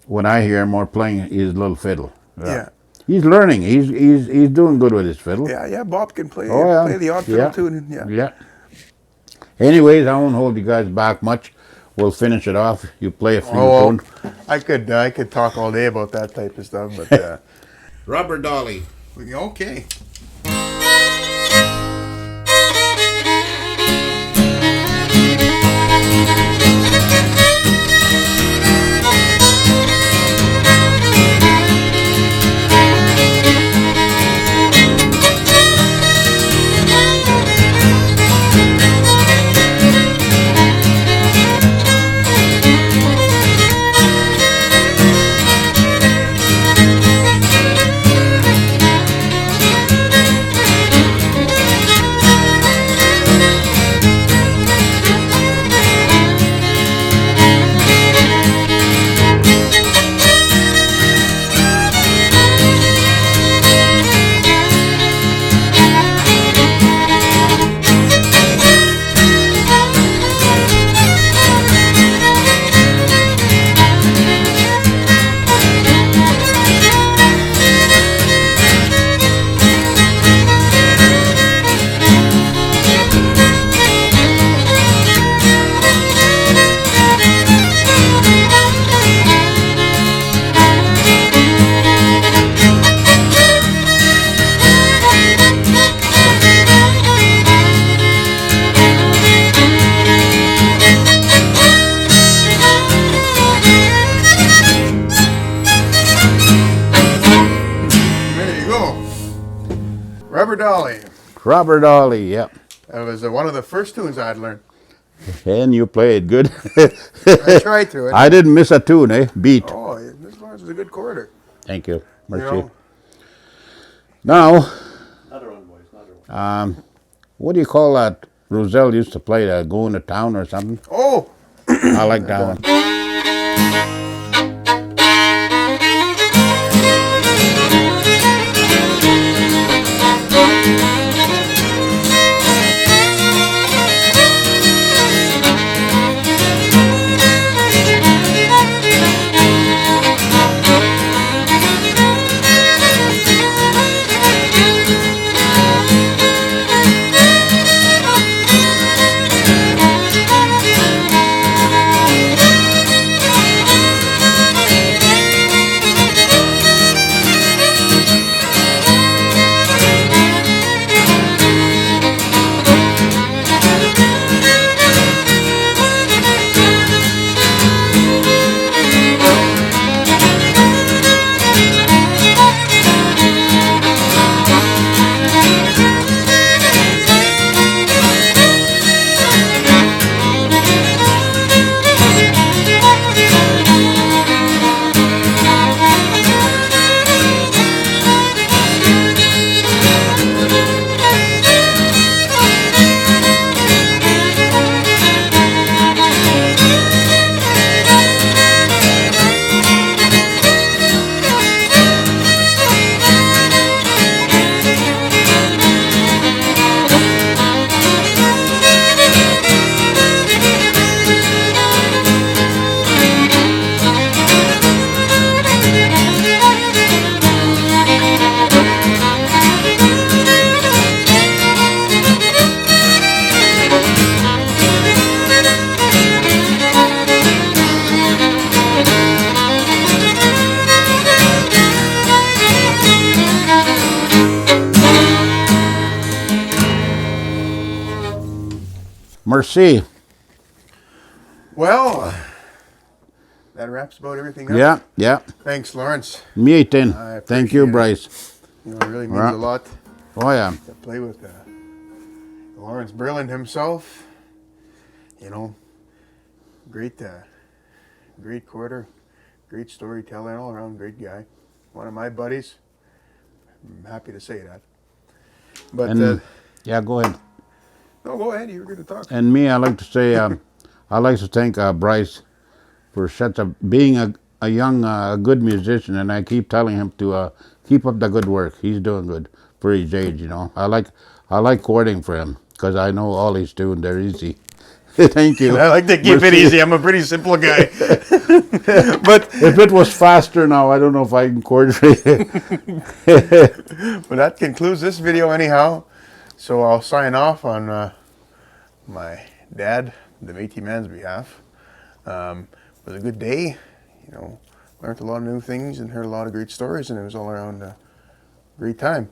when I hear him, or playing his little fiddle. Yeah. He's learning. He's doing good with his fiddle. Yeah, Bob can play Oh, yeah. play the odd fiddle Yeah. tune. Yeah. Yeah. Anyways, I won't hold you guys back much. We'll finish it off. You play a few Oh, tunes. I could talk all day about that type of stuff, but Rubber Dolly. okay. Rubber Dolly. Rubber Dolly, yeah. That was one of the first tunes I'd learned. And you played good. I tried to. I didn't miss a tune, eh? Beat. Oh, this was a good quarter. Thank you. You Merci. know, Now, Another one, boys. Another one. what do you call that? Roselle used to play that, Going to Town or something. oh, I like that one. Merci. well, that wraps about everything up. Yeah, yeah. Thanks, Lawrence. Meeting. I Thank you, appreciate it. Bryce. You know, it really means Yeah. a lot Oh, yeah. to play with Lawrence Berland himself. You know, great, great quarter, great storyteller, all around great guy. One of my buddies. I'm happy to say that. But And yeah, go ahead. no, go ahead. You were going to talk. And me, I like to say, I like to thank Bryce for being a young, good musician, and I keep telling him to keep up the good work. He's doing good for his age, you know. I like courting for him because I know all he's doing. They're easy. Thank you. I like to keep it Merci. easy. I'm a pretty simple guy. But If it was faster now, I don't know if I can coordinate it. But that concludes this video anyhow. So I'll sign off on my Dad, the Métis Man's behalf. It was a good day, you know, learned a lot of new things and heard a lot of great stories, and it was all around a great time.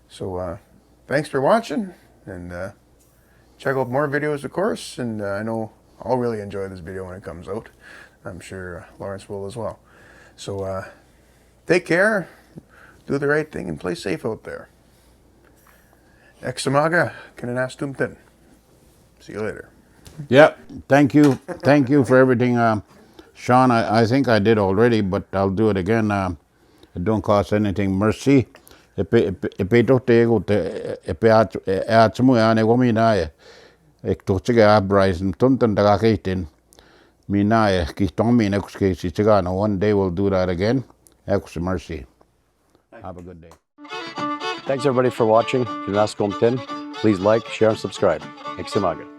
So thanks for watching, and check out more videos, of course, and I know I'll really enjoy this video when it comes out. I'm sure Lawrence will as well. So take care, do the right thing, and play safe out there. Maka, Kinanâskomitinawaw. See you later. Yeah, thank you for everything, Shawn. I think I did already, but I'll do it again. It don't cost anything. Merci. Epe tote ego te epe atmu ane gominae. Ek tochega Bryce tuntan daga kaitin. Minae ki tomi Ekoski si chigano. One day we'll do that again. Ekoski, merci. Have a good day. Thanks everybody for watching. Kinanâskomitinawaw. Please like, share, and subscribe. Métis Maga.